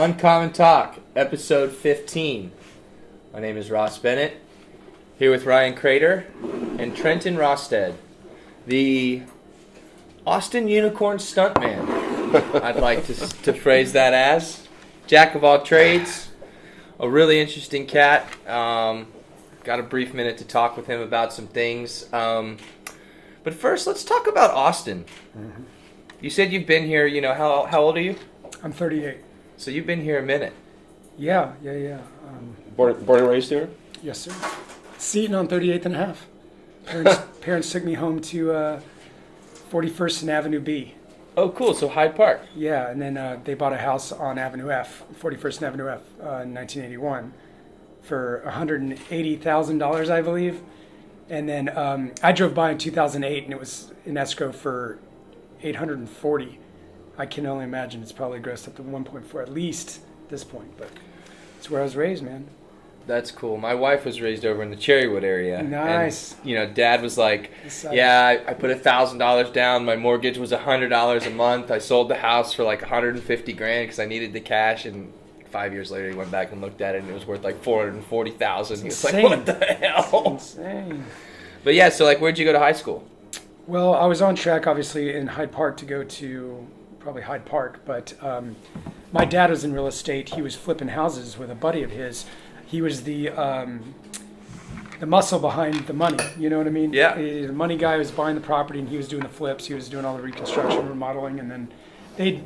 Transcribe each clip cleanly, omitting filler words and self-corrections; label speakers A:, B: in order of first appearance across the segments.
A: UnCommon Talk, episode 15. My name is Ross Bennett, here with Ryan Crater and Trenton Rostedt, the Austin Unicorn Stuntman. I'd like to phrase that as. Jack of all trades, a really interesting cat. Got a brief minute to talk with him about some things. But first, let's talk about Austin. Mm-hmm. You said you've been here, how old are you?
B: I'm 38.
A: So you've been here a minute.
B: Yeah.
C: Born and raised here?
B: Yes, sir. Seaton on 38th and a half. Parents took me home to 41st and Avenue B.
A: Oh, cool. So Hyde Park.
B: Yeah, and then they bought a house on Avenue F, 41st and Avenue F, in 1981 for $180,000, I believe. And then I drove by in 2008, and it was in escrow for $840. I can only imagine it's probably grossed up to 1.4 at least at this point, but it's where I was raised, man.
A: That's cool. My wife was raised over in the Cherrywood area.
B: Nice.
A: And, Dad was like, yeah, I put $1,000 down. My mortgage was $100 a month. I sold the house for like $150,000 because I needed the cash. And 5 years later, he went back and looked at it, and it was worth like $440,000. He was like, what the hell?
B: It's insane.
A: But yeah, so like, where'd you go to high school?
B: Well, I was on track, obviously, in Hyde Park to go to probably Hyde Park, but my dad was in real estate. He was flipping houses with a buddy of his. He was the muscle behind the money. You know what I mean?
A: Yeah.
B: The money guy was buying the property, and he was doing the flips. He was doing all the reconstruction, remodeling, and then they'd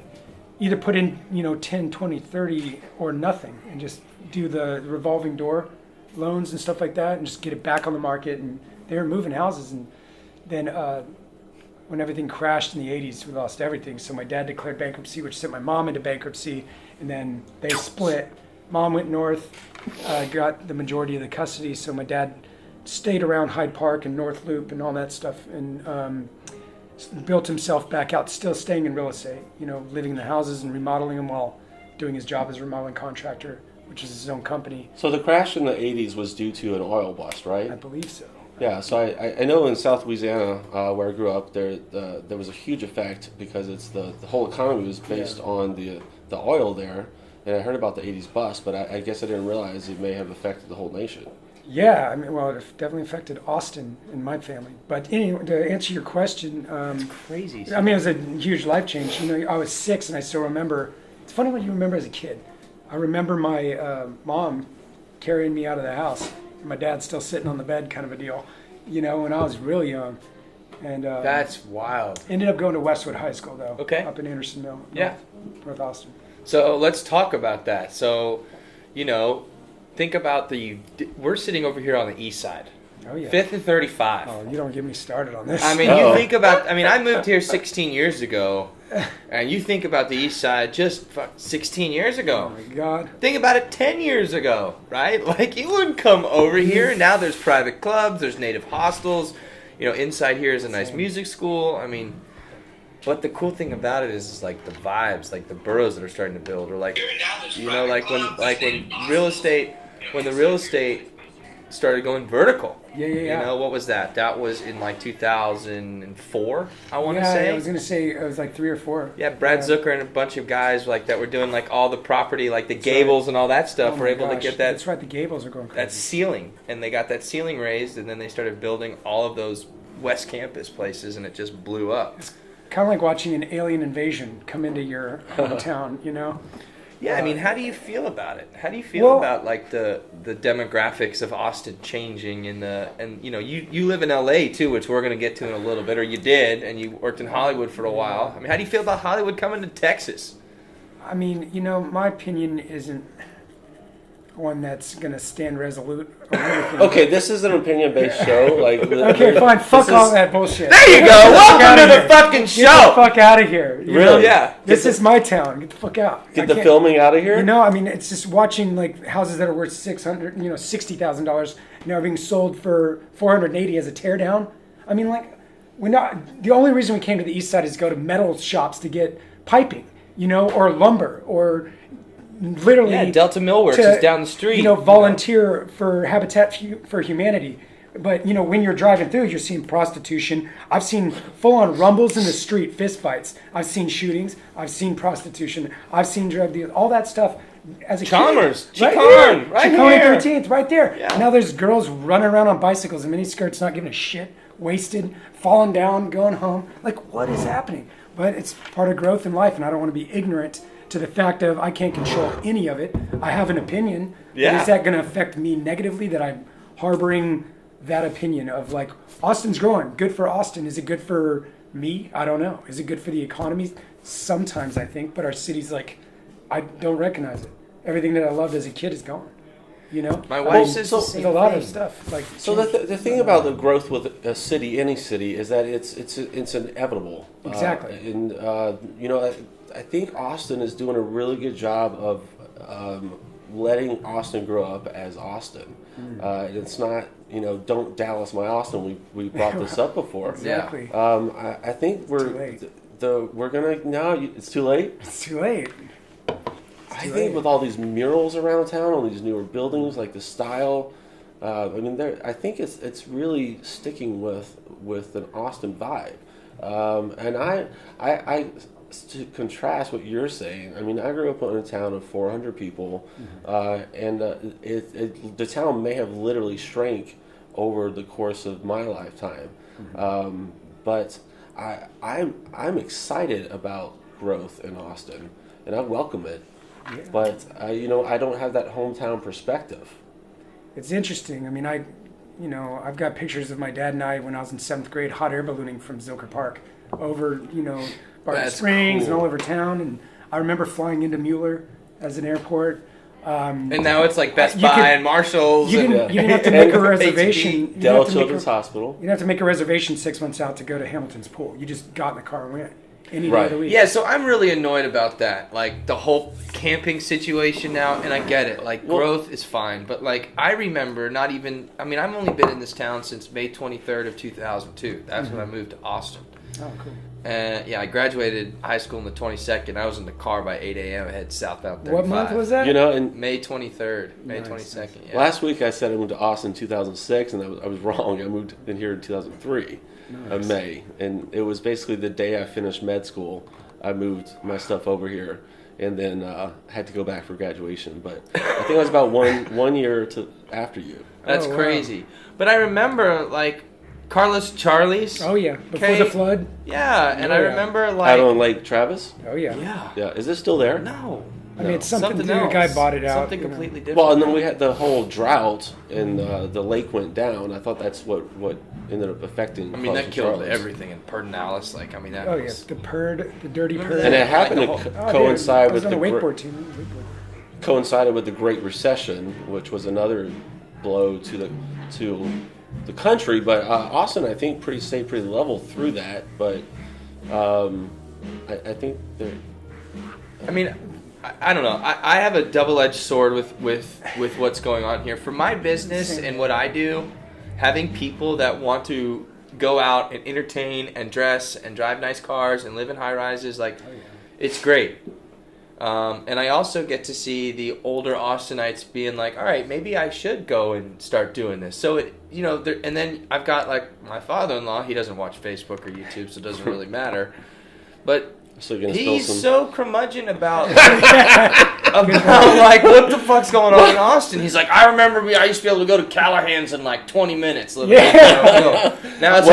B: either put in 10, 20, 30 or nothing, and just do the revolving door loans and stuff like that, and just get it back on the market. And they were moving houses, and then when everything crashed in the 80s, we lost everything. So my dad declared bankruptcy, which sent my mom into bankruptcy, and then they split. Mom went north, got the majority of the custody, so my dad stayed around Hyde Park and North Loop and all that stuff, and built himself back out, still staying in real estate, living in the houses and remodeling them while doing his job as a remodeling contractor, which is his own company.
C: So the crash in the 80s was due to an oil bust, right?
B: I believe so.
C: Yeah, so I know in South Louisiana, where I grew up, there was a huge effect because it's the whole economy was based on the oil there, and I heard about the 80s bust, but I guess I didn't realize it may have affected the whole nation.
B: Yeah, I mean, well, it definitely affected Austin and my family. But anyway, to answer your question,
A: it's crazy.
B: I mean, it was a huge life change. I was 6, and I still remember. It's funny what you remember as a kid. I remember my mom carrying me out of the house. My dad's still sitting on the bed, kind of a deal, when I was really young. And
A: that's wild.
B: Ended up going to Westwood High School, though.
A: Okay.
B: Up in Andersonville, North Austin.
A: So let's talk about that. So, think about we're sitting over here on the east side.
B: Oh, yeah.
A: 5th and 35.
B: Oh, you don't get me started on this.
A: I mean, you think about, I moved here 16 years ago, and you think about the east side just 16 years ago.
B: Oh, my God.
A: Think about it 10 years ago, right? Like, you wouldn't come over here, and now there's private clubs, there's native hostels, inside here is a nice music school. I mean, but the cool thing about it is like the vibes, like the boroughs that are starting to build, or like, when the real estate started going vertical.
B: Yeah.
A: What was that? That was in like 2004, I want to say.
B: Yeah, I was going to say it was like 3 or 4.
A: Yeah, Brad Zucker and a bunch of guys like that were doing like all the property, like the Gables and all that stuff, were able to get that.
B: That's right, the Gables are going crazy.
A: That ceiling, and they got that ceiling raised, and then they started building all of those West Campus places, and it just blew up.
B: It's kind of like watching an alien invasion come into your hometown,
A: Yeah, I mean, how do you feel about it? How do you feel about like the demographics of Austin changing and you live in LA too, which we're going to get to in a little bit, or you did, and you worked in Hollywood for a while. I mean, how do you feel about Hollywood coming to Texas?
B: I mean, my opinion isn't one that's going to stand resolute on everything.
C: Okay, this is an opinion-based show.
B: Okay, fine. Fuck all that bullshit.
A: There you go. Welcome to the fucking show.
B: Get the fuck out of here.
C: Really?
A: Yeah.
B: This is my town. Get the fuck out.
C: Get the filming out of here?
B: I mean, it's just watching like houses that are worth $60,000 now being sold for $480 as a teardown. I mean, like, the only reason we came to the east side is to go to metal shops to get piping, or lumber, or literally
A: Delta Millworks is down the street.
B: Volunteer for Habitat for Humanity. But, when you're driving through, you're seeing prostitution. I've seen full-on rumbles in the street, fistfights. I've seen shootings. I've seen prostitution. I've seen drug deals. All that stuff as a
A: Chalmers.
B: kid.
A: Chicon. Right
B: Chicon
A: here.
B: 13th, right there.
A: Yeah.
B: Now there's girls running around on bicycles in miniskirts, not giving a shit, wasted, falling down, going home. Like, what is happening? But it's part of growth in life, and I don't want to be ignorant to the fact of I can't control any of it. I have an opinion.
A: Yeah.
B: But is that going to affect me negatively that I'm harboring that opinion of like, Austin's growing, good for Austin. Is it good for me? I don't know. Is it good for the economy? Sometimes I think, but our city's like, I don't recognize it. Everything that I loved as a kid is gone.
A: My wife says the
B: There's
A: same
B: a lot
A: thing.
B: of stuff. Like,
C: So the thing about the growth with a city, any city, is that it's inevitable.
B: Exactly.
C: I think Austin is doing a really good job of letting Austin grow up as Austin. It's not, don't Dallas my Austin. We brought this up before.
B: Exactly.
C: I think
B: Too late.
C: we're gonna now. It's too late.
B: It's too late.
C: I think with all these murals around town, all these newer buildings, like the style, I think it's really sticking with an Austin vibe. And I to contrast what you're saying, I grew up in a town of 400 people, and the town may have literally shrank over the course of my lifetime, but I'm excited about growth in Austin, and I welcome it.
B: Yeah.
C: But I don't have that hometown perspective.
B: It's interesting. I've got pictures of my dad and I when I was in 7th grade hot air ballooning from Zilker Park over, Barton
A: That's
B: Springs
A: cool.
B: and all over town. And I remember flying into Mueller as an airport.
A: And now it's like Best
B: You
A: Buy
B: could-
A: and Marshalls.
B: You
A: and
B: didn't have to make a
C: And
B: reservation. You didn't
C: Dell
B: have to make
C: Children's Hospital.
B: You didn't have to make a reservation 6 months out to go to Hamilton's pool. You just got in the car and went any day
C: Right.
B: of the week.
A: Yeah, so I'm really annoyed about that. Like the whole camping situation now, and I get it. Like growth is fine, but like I remember not even. I've only been in this town since May 23rd of 2002. That's when I moved to Austin.
B: Oh, cool.
A: And I graduated high school on the 22nd. I was in the car by 8 a.m. I had southbound 35.
B: What month was that?
C: And
A: May 23rd, May
B: Nice.
A: 22nd. Yeah.
C: last week I said I moved to Austin in 2006, and I was wrong. I moved in here in 2003 of May, and it was basically the day I finished med school. I moved my stuff over here, and then had to go back for graduation. But I think I was about one year after you.
A: That's
B: Oh, wow.
A: crazy. But I remember like Carlos Charlie's.
B: Oh, yeah. Before
A: Okay.
B: the flood.
A: Yeah, and I
B: yeah.
A: remember
C: Out
A: like.
C: on Lake Travis.
B: Oh, yeah.
A: Yeah.
C: Yeah, is it still there?
A: No.
B: It's something
A: Something
B: the
A: else.
B: guy bought it out.
A: Something completely different.
C: Well, and then we had the whole drought, and the lake went down. I thought that's what ended up affecting.
A: that
C: Carlos
A: killed
C: Charles.
A: everything in Pernalis. Like, that
B: Oh, yeah.
A: was.
B: The dirty
A: Remember
B: purd.
A: that?
C: And it happened
A: Like
C: to
A: the
B: Oh, dude,
C: coincide
B: I was
C: with
B: on
C: the
B: a wakeboard team.
C: coincided with the Great Recession, which was another blow to the country. But Austin, I think, stayed pretty level through that. But I think they're.
A: I don't know. I have a double-edged sword with what's going on here. For my business and what I do, having people that want to go out and entertain and dress and drive nice cars and live in high-rises, it's great. And I also get to see the older Austinites being like, all right, maybe I should go and start doing this. So, and then I've got my father-in-law. He doesn't watch Facebook or YouTube, so it doesn't really matter. But
C: So you're gonna spill
A: he's
C: some.
A: so curmudgeon about what the fuck's going on in Austin. He's like, I remember I used to be able to go to Callahan's in 20 minutes. Now it's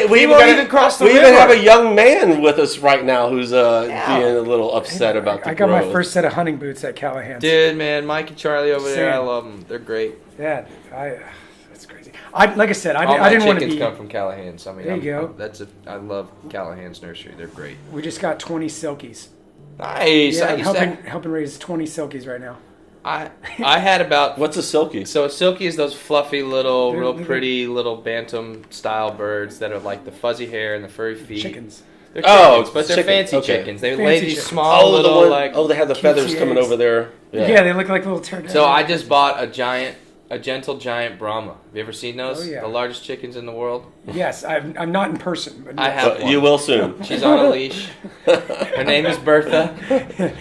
A: we won't even cross the
C: we
A: river.
C: even have a young man with us right now who's being a little upset about the
B: I got my
C: growth.
B: first set of hunting boots at Callahan's.
A: Dude, man, Mike and Charlie over there, I
B: Same.
A: love them. They're great.
B: Yeah, that's crazy. Like I said,
A: All
B: I
A: my
B: didn't want to
A: chickens
B: be.
A: come from Callahan's.
B: There you go.
A: I love Callahan's nursery. They're great.
B: We just got 20 silkies.
A: Nice.
B: Yeah,
A: I
B: I'm
A: used to
B: helping raise 20 silkies right now.
A: I had about.
C: What's a silky?
A: So a silky is those fluffy little,
B: They're
A: real
B: little-
A: pretty little bantam style birds that are like the fuzzy hair and the furry feet.
B: Chickens.
A: They're
C: Oh,
A: chickens, but they're
C: chicken,
A: fancy
C: okay.
A: chickens. They
B: Fancy
A: lay these
B: chickens.
A: small little like.
C: they have the feathers
B: cutesy
C: coming
B: eggs.
C: over there.
B: Yeah, they look like little turkeys.
A: So I just bought a gentle giant Brahma. Have you ever seen those?
B: Oh, yeah.
A: The largest chickens in the world.
B: Yes, I'm not in person. But
A: I
B: yes.
A: have
C: But
A: one.
C: you will soon.
A: She's on a leash. Her name is Bertha.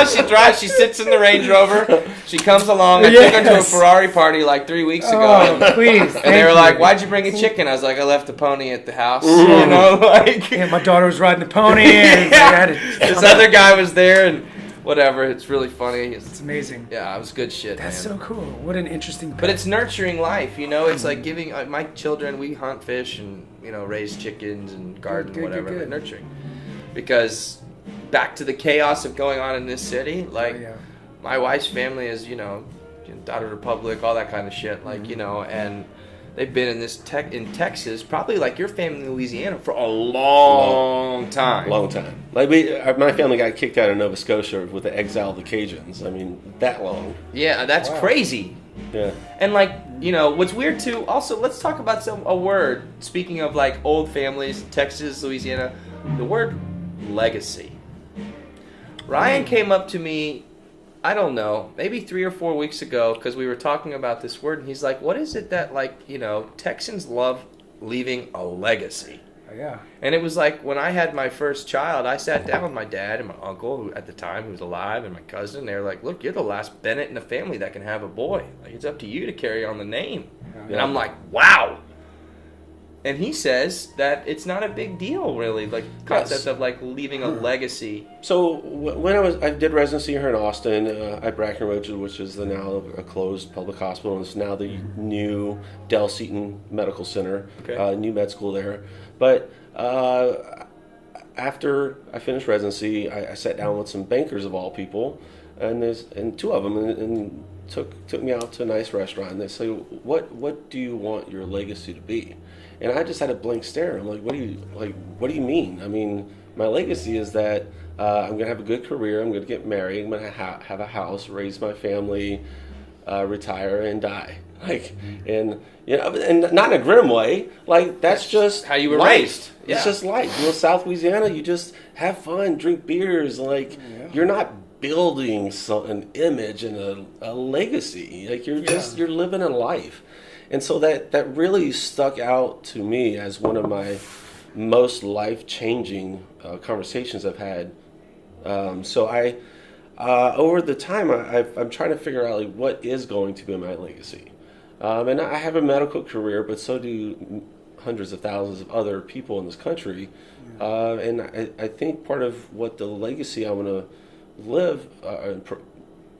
A: She drives. She sits in the Range Rover. She comes along. I took her to a Ferrari party like 3 weeks ago.
B: Oh, please.
A: And they were like, "Why'd you bring a chicken?" I was like, "I left the pony at the house." You know, like.
B: Yeah, my daughter was riding the pony. And
A: This other guy was there, and whatever. It's really funny.
B: It's amazing.
A: Yeah, it was good shit.
B: That's
A: man.
B: so cool. What an interesting.
A: But it's nurturing life, you know. It's like giving my children. We hunt, fish, and raise chickens and garden, whatever. But nurturing, because back to the chaos of going on in this city. Like my wife's family is, Daughter Republic, all that kind of shit. Like and they've been in Texas, probably like your family in Louisiana for a long time.
C: Long time. Like my family got kicked out of Nova Scotia with the exile of the Cajuns. I mean, that long.
A: Yeah, that's crazy.
C: Yeah.
A: And what's weird too, also let's talk about a word, speaking of like old families, Texas, Louisiana, the word legacy. Ryan came up to me, I don't know, maybe 3 or 4 weeks ago, because we were talking about this word, and he's like, what is it that Texans love leaving a legacy?
B: Oh, yeah.
A: And it was like when I had my first child, I sat down with my dad and my uncle, who at the time who was alive, and my cousin. They were like, "Look, you're the last Bennett in the family that can have a boy. Like, it's up to you to carry on the name." Yeah. And I'm like, "Wow." And he says that it's not a big deal, really, like the concept of like leaving a legacy.
C: So when I did residency here in Austin at Brackenridge, which is now a closed public hospital, and it's now the new Del Seaton Medical Center, new med school there. But after I finished residency, I sat down with some bankers of all people, and two of them and took me out to a nice restaurant. And they say, "What do you want your legacy to be?" And I just had a blank stare. I'm like, "What do you mean?" I mean, my legacy is that I'm gonna have a good career. I'm gonna get married. I'm gonna have a house, raise my family, retire, and die. And not in a grim way. Like that's just
A: how you were
C: life.
A: raised. Yeah.
C: It's just life. South Louisiana, you just have fun, drink beers. You're not building an image and a legacy. Like you're living a life. And so that really stuck out to me as one of my most life-changing conversations I've had. So I, over the time, I'm trying to figure out what is going to be my legacy. And I have a medical career, but so do hundreds of thousands of other people in this country. And I think part of what the legacy I want to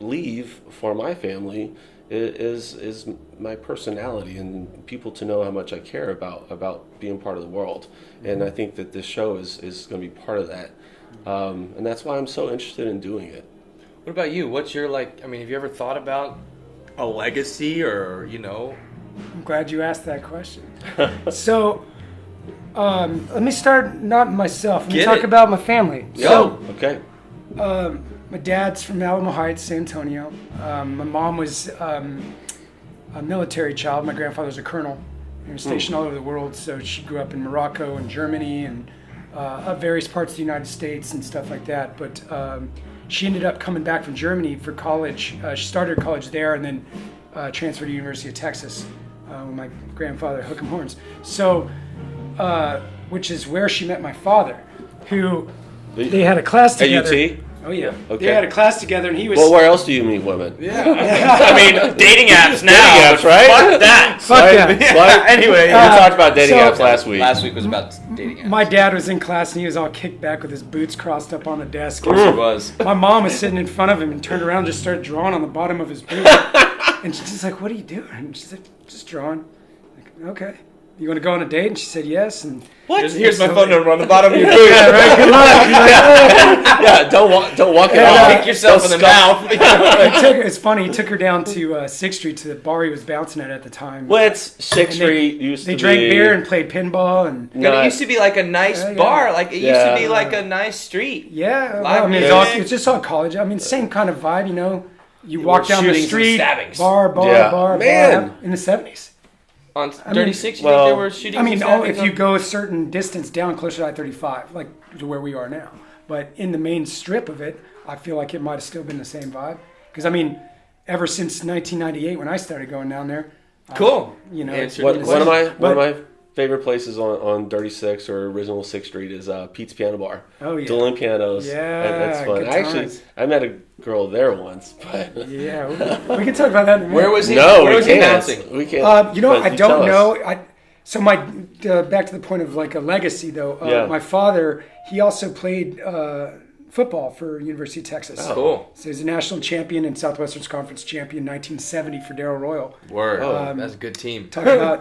C: leave for my family is my personality and people to know how much I care about being part of the world. And I think that this show is going to be part of that. And that's why I'm so interested in doing it.
A: What about you? What's your have you ever thought about a legacy or,
B: I'm glad you asked that question. So, let me start, not myself. Let me talk about my family.
C: Okay.
B: My dad's from Alamo Heights, San Antonio. My mom was a military child. My grandfather was a colonel. He was stationed all over the world, so she grew up in Morocco and Germany and various parts of the United States and stuff like that. But she ended up coming back from Germany for college. She started her college there and then transferred to University of Texas with my grandfather, Hook 'em Horns. So, which is where she met my father, who they had a class together.
C: AUT?
B: Oh yeah.
C: Okay.
B: They had a class together, and he was.
C: Well, where else do you meet women?
A: Yeah. I mean, dating apps now.
C: Dating apps, right?
A: Fuck that.
B: Fuck that.
A: Anyway,
C: we talked about dating apps last week.
A: Last week was about dating apps.
B: My dad was in class, and he was all kicked back with his boots crossed up on the desk.
A: Of course he was.
B: My mom was sitting in front of him and turned around and just started drawing on the bottom of his boot. And she's just like, "What are you doing?" And she's like, "Just drawing." Like, okay. You want to go on a date? And she said yes. And
A: Here's my phone number on the bottom of your boot.
B: yeah, right. Good luck.
C: Yeah, don't walk it off.
A: Kick yourself in the mouth.
B: It's funny. He took her down to 6th Street to the bar he was bouncing at the time.
C: What's 6th Street used to be?
B: They drank beer and played pinball. And
A: it used to be like a nice bar. Like it used to be like a nice street.
B: Yeah. Well, I mean, it's just all college. I mean, same kind of vibe, You walk down the street, bar,
C: Man.
B: in the 70s.
A: On 36, you think there were shootings?
B: I mean, if you go a certain distance down closer to I-35, like to where we are now. But in the main strip of it, I feel like it might have still been the same vibe. Because, I mean, ever since 1998 when I started going down there.
A: Cool.
C: One of my favorite places on Dirty Six or original 6th Street is Pete's Piano Bar.
B: Oh, yeah.
C: Dueling pianos.
B: Yeah,
C: That's fun.
B: good
C: Actually,
B: times.
C: I met a girl there once. But
B: Yeah, we can talk about that in a minute.
A: Where was he?
C: no,
A: where
C: we
A: was he
C: can't.
A: announcing?
C: We can't.
B: You know,
C: but
B: I
C: you
B: don't
C: tell us.
B: know. So my back to the point of like a legacy though.
C: Yeah.
B: My father, he also played football for University of Texas.
C: Oh.
A: Cool.
B: So he's a national champion and Southwestern Conference champion, 1970 for Darrell Royal.
A: Word.
B: Um,
A: That's a good team.
B: Talk about,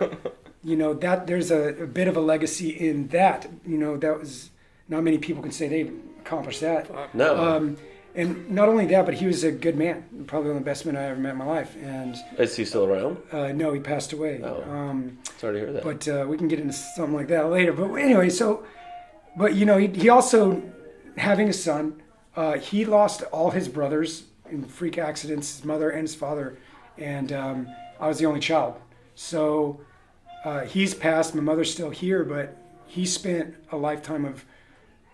B: that there's a bit of a legacy in that. That was not many people can say they accomplished that.
C: No.
B: And not only that, but he was a good man. Probably one of the best men I ever met in my life. And
C: Is he still around?
B: no, he passed away.
C: Oh. Sorry to hear that.
B: But we can get into something like that later. But anyway, he also, having a son, he lost all his brothers in freak accidents, his mother and his father, and I was the only child. So he's passed. My mother's still here, but he spent a lifetime of,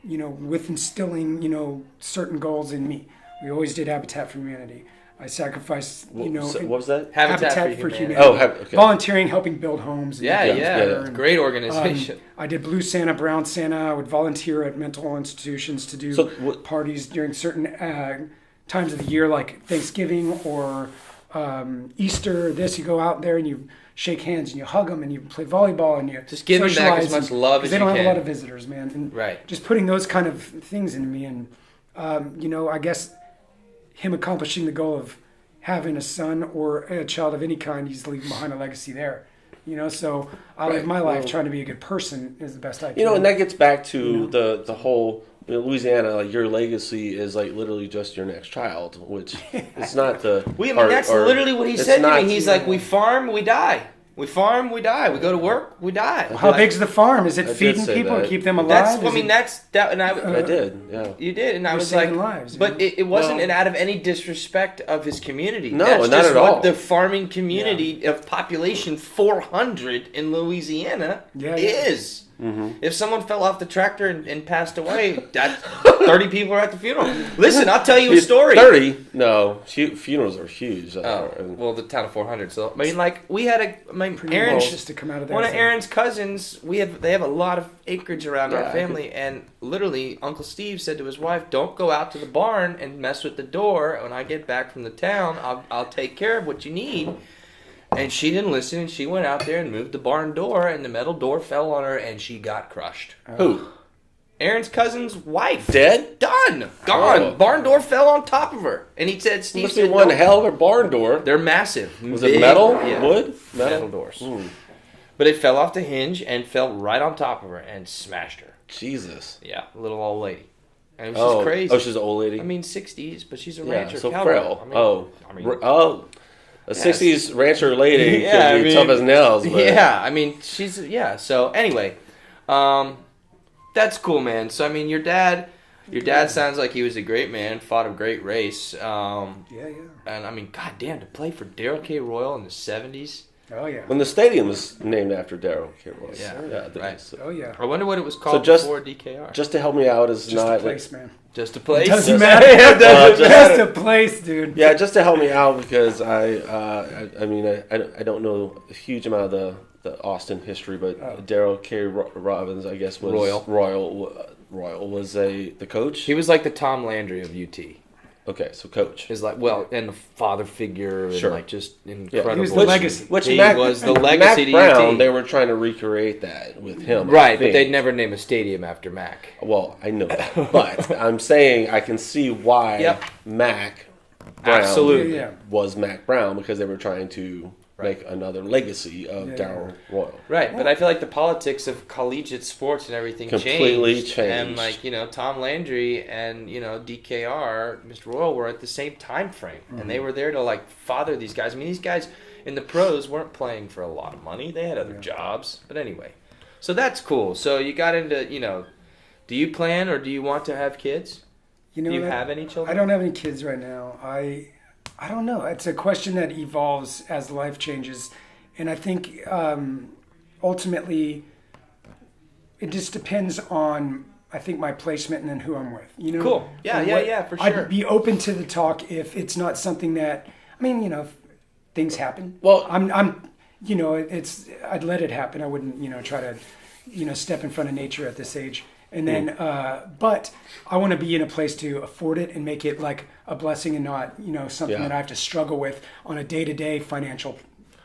B: with instilling, certain goals in me. We always did Habitat for Humanity. I sacrificed,
C: So what was that?
A: Habitat for Humanity.
C: Oh, okay.
B: Volunteering, helping build homes. and
A: Yeah,
B: things
A: yeah.
B: better, and,
A: Great organization.
B: I did Blue Santa, Brown Santa. I would volunteer at mental institutions to do
C: So what-
B: parties during certain times of the year, like Thanksgiving or Easter. You go out there and you shake hands and you hug them and you play volleyball and you
A: Just give them back as
B: socialize
A: much love
B: 'cause
A: as
B: they
A: you
B: don't have
A: can.
B: a lot of visitors, man. And
A: Right.
B: just putting those kind of things into me, and I guess him accomplishing the goal of having a son or a child of any kind, he's leaving behind a legacy there. So I live
C: Right.
B: my life
C: Well-
B: trying to be a good person as the best I can.
C: And that gets back to the whole Louisiana. Like your legacy is like literally just your next child, which it's not the.
A: That's literally what he
C: it's
A: said to
C: not-
A: me. He's like, we farm, we die. We farm, we die. We go to work, we die.
B: How
A: Like,
B: big's the farm? Is it
C: did
B: feeding
C: say
B: people
C: that.
B: to keep them alive?
A: And
C: I did, yeah.
A: You did, and I
B: You're
A: was like,
B: saving lives,
A: but
B: you know?
A: it wasn't
C: Well-
A: out of any disrespect of his community.
C: No,
A: That's
C: not
A: just
C: at
A: what
C: all.
A: the farming community of population 400 in Louisiana
B: Yeah.
A: is.
C: Mm-hmm.
A: If someone fell off the tractor and passed away, 30 people are at the funeral. Listen, I'll tell you a story.
C: 30? No, funerals are huge.
A: Oh, well, the town of 400. So I mean, like we had Aaron's
B: just to come out of there.
A: one of Aaron's cousins. They have a lot of acreage around
C: Yeah,
A: our family, and literally Uncle Steve said to his wife, "Don't go out to the barn and mess with the door. When I get back from the town, I'll take care of what you need." And she didn't listen, and she went out there and moved the barn door, and the metal door fell on her, and she got crushed.
C: Who?
A: Aaron's cousin's wife.
C: Dead?
A: Done. Gone.
C: Oh.
A: Barn door fell on top of her. And he said, Steve
C: Must be
A: said,
C: one
A: "Don't-"
C: hell of a barn door.
A: They're massive.
C: Was
A: Big,
C: it metal?
A: yeah.
C: Wood?
A: Metal doors.
C: Mm.
A: But it fell off the hinge and fell right on top of her and smashed her.
C: Jesus.
A: Yeah, little old lady. And it was just crazy.
C: Oh, she's an old lady?
A: I mean, 60s, but she's a
C: yeah,
A: rancher
C: so
A: cowboy.
C: frail.
A: I mean,
C: A 60s rancher lady
A: Yeah,
C: could
A: I
C: be
A: mean,
C: tough as nails. But
A: yeah, I mean, so anyway, that's cool, man. So, I mean, your dad sounds like he was a great man, fought a great race.
B: Yeah.
A: And, I mean, goddamn, to play for Darrell K. Royal in the 70s.
B: Oh yeah.
C: When the stadium was named after Darrell K. Royce.
A: Yeah, right.
C: So
B: Oh yeah.
A: I wonder what it was called
C: just-
A: before DKR.
C: just to help me out is
B: Just
C: not
B: a place, man.
A: Just a place.
B: Doesn't
A: Just-
B: matter.
A: It doesn't
C: just-
A: matter.
B: Just a place, dude.
C: Yeah, just to help me out because I mean I don't know a huge amount of the Austin history, but Darrell K. Robbins, I guess, was Royal was the coach.
A: He was like the Tom Landry of UT.
C: Okay, so coach.
A: Is like and the father figure and
C: Sure.
A: like just incredible.
B: He was the legacy.
C: Which
A: He
C: Mac,
A: was the legacy
C: Mac
A: to
C: Brown,
A: UT.
C: they were trying to recreate that with him. I
A: Right, but
C: think.
A: they'd never name a stadium after Mac.
C: Well, I know that, but I'm saying I can see why
A: Yep.
C: Mac Brown
A: Absolutely.
B: Yeah.
C: was Mac Brown because they were trying to make another legacy of
B: Yeah.
C: Darrell Royal.
A: Right, but I feel like the politics of collegiate sports and everything
C: Completely
A: changed.
C: changed.
A: And like, Tom Landry and, DKR, Mr. Royal were at the same time frame. And they were there to like father these guys. I mean, these guys in the pros weren't playing for a lot of money. They had other jobs. But anyway. So that's cool. So you got into, do you plan or do you want to have kids?
B: You know
A: Do you
B: what?
A: have any children?
B: I don't have any kids right now. I don't know. It's a question that evolves as life changes, and I think ultimately it just depends on my placement and then who I'm with.
A: Cool. Yeah,
B: And
A: for sure.
B: I'd be open to the talk if it's not something that if things happen.
C: Well-
B: I'm I'd let it happen. I wouldn't, try to, step in front of nature at this age. And then, but I want to be in a place to afford it and make it like a blessing and not, something that I have to struggle with on a day-to-day financial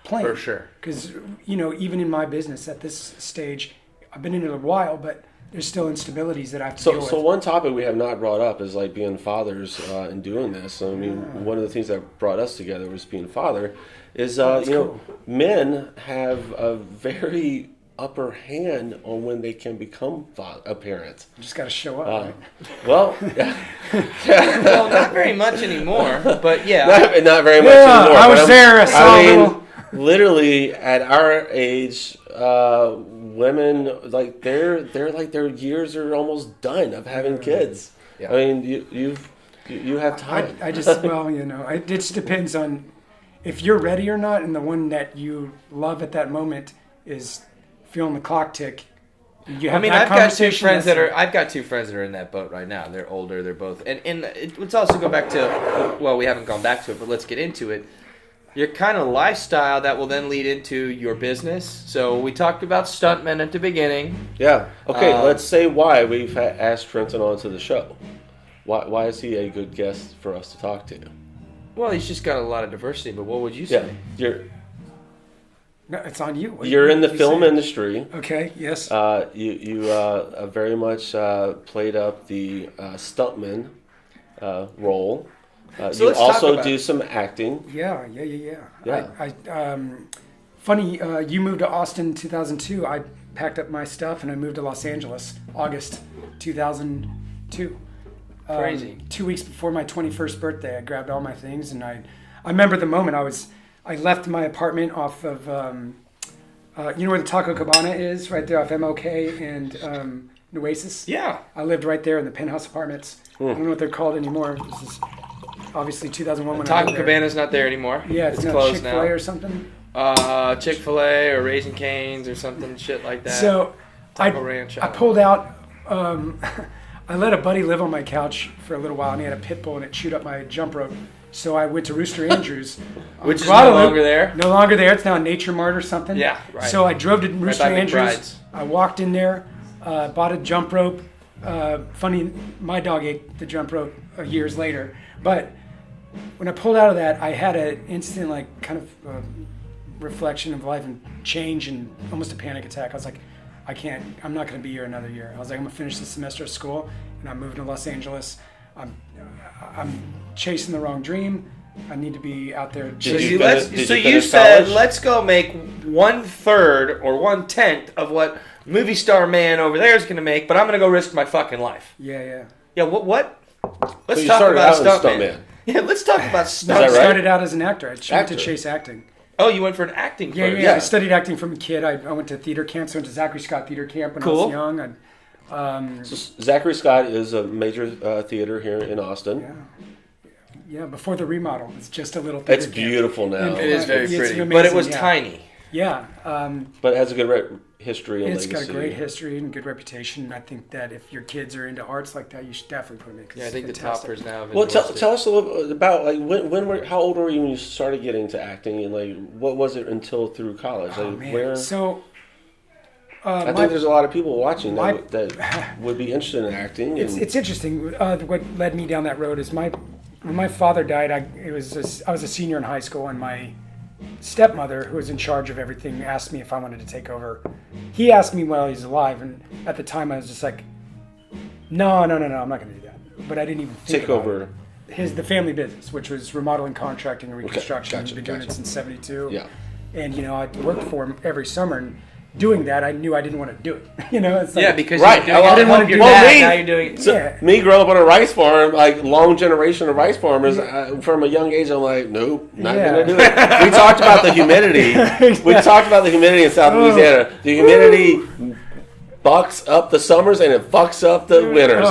B: plane.
A: For sure.
B: Because, even in my business at this stage, I've been in it a while, but there's still instabilities that I have to deal with.
C: So one topic we have not brought up is like being fathers and doing this. I mean, one of the things that brought us together was being a father. Is
B: cool.
C: Men have a very upper hand on when they can become a parent.
B: You just got to show up. Right?
C: Well,
A: Well, not very much anymore, but yeah.
C: Not very much anymore.
B: I was there.
C: Literally at our age, women their years are almost done of having kids. Yeah. I mean, you have time.
B: I just it just depends on if you're ready or not, and the one that you love at that moment is feeling the clock tick.
A: I've got two friends that are in that boat right now. They're older. They're both, and let's also go back to, well, we haven't gone back to it, but let's get into it. Your kind of lifestyle that will then lead into your business. So we talked about Stuntman at the beginning.
C: Yeah. Okay. Let's say why we've asked Trenton onto the show. Why is he a good guest for us to talk to?
A: Well, he's just got a lot of diversity. But what would you say?
C: Yeah.
B: No, it's on you.
C: You're in the film industry.
B: Okay, yes.
C: You very much played up the stuntman role. So you also do some acting.
B: Yeah. Funny, you moved to Austin 2002. I packed up my stuff and I moved to Los Angeles August 2002.
A: Crazy.
B: 2 weeks before my 21st birthday, I grabbed all my things and I remember the moment I left my apartment off of, you know where the Taco Cabana is? Right there off MLK and Nueces?
A: Yeah.
B: I lived right there in the penthouse apartments. I don't know what they're called anymore. This is obviously 2001 when
A: Taco Cabana's not there anymore.
B: Yeah, it's
A: closed
B: Chick-fil-A
A: now.
B: or something.
A: Chick-fil-A or Raising Cane's or something shit like that.
B: So
A: Taco Ranch.
B: I pulled out, I let a buddy live on my couch for a little while and he had a pit bull and it chewed up my jump rope. So I went to Rooster Andrews.
A: Which is no longer there?
B: No longer there. It's now Nature Mart or something.
A: Yeah, right.
B: So I drove to Rooster Andrews.
A: McBride's.
B: I walked in there, bought a jump rope. Funny, my dog ate the jump rope years later. But when I pulled out of that, I had an instant, kind of reflection of life and change and almost a panic attack. I was like, I'm not going to be here another year. I was like, I'm going to finish the semester of school, and I'm moving to Los Angeles. I'm chasing the wrong dream. I need to be out there.
A: You said, let's go make 1/3 or 1/10 of what movie star man over there is going to make, but I'm going to go risk my fucking life.
B: Yeah.
A: Yeah, what? Let's
C: so
A: talk about
C: Stuntman.
A: Yeah, let's talk about Stuntman.
B: I started out as an actor. I tried to chase acting.
A: Oh, you went for an acting first.
B: Yeah. I studied acting from a kid. I went to theater camp. So I went to Zachary Scott Theater Camp when I was young.
C: So Zachary Scott is a major theater here in Austin.
B: Yeah, before the remodel. It's just a little theater
C: It's beautiful now.
A: It is very pretty,
B: amazing,
A: but it was tiny.
B: Yeah.
C: But it has a good history and
B: legacy. It's got a great history and good reputation. I think that if your kids are into arts like that, you should definitely put them in.
A: Yeah, I think fantastic. The toppers now have
C: Well, tell us a little bit about how old were you when you started getting into acting, and what was it until through college? Where?
B: So.
C: I think there's a lot of people watching that would be interested in acting.
B: It's interesting. What led me down that road is when my father died. I was a senior in high school, and my stepmother, who was in charge of everything, asked me if I wanted to take over. He asked me while he's alive, and at the time I was just like, no, I'm not going to do that. But I didn't even think
C: take over
B: the family business, which was remodeling, contracting, and reconstruction.
C: Okay,
B: I've been doing it since '72.
C: Yeah,
B: and I worked for him every summer. And doing that, I knew I didn't want to do it. It's like,
A: because
C: right.
A: I didn't want to do that. Now you're doing it.
C: So me growing up on a rice farm, long generation of rice farmers, from a young age, I'm like, nope, not gonna do it. We talked about the humidity. We talked about the humidity in South Louisiana. The humidity bucks up the summers and it fucks up the winters.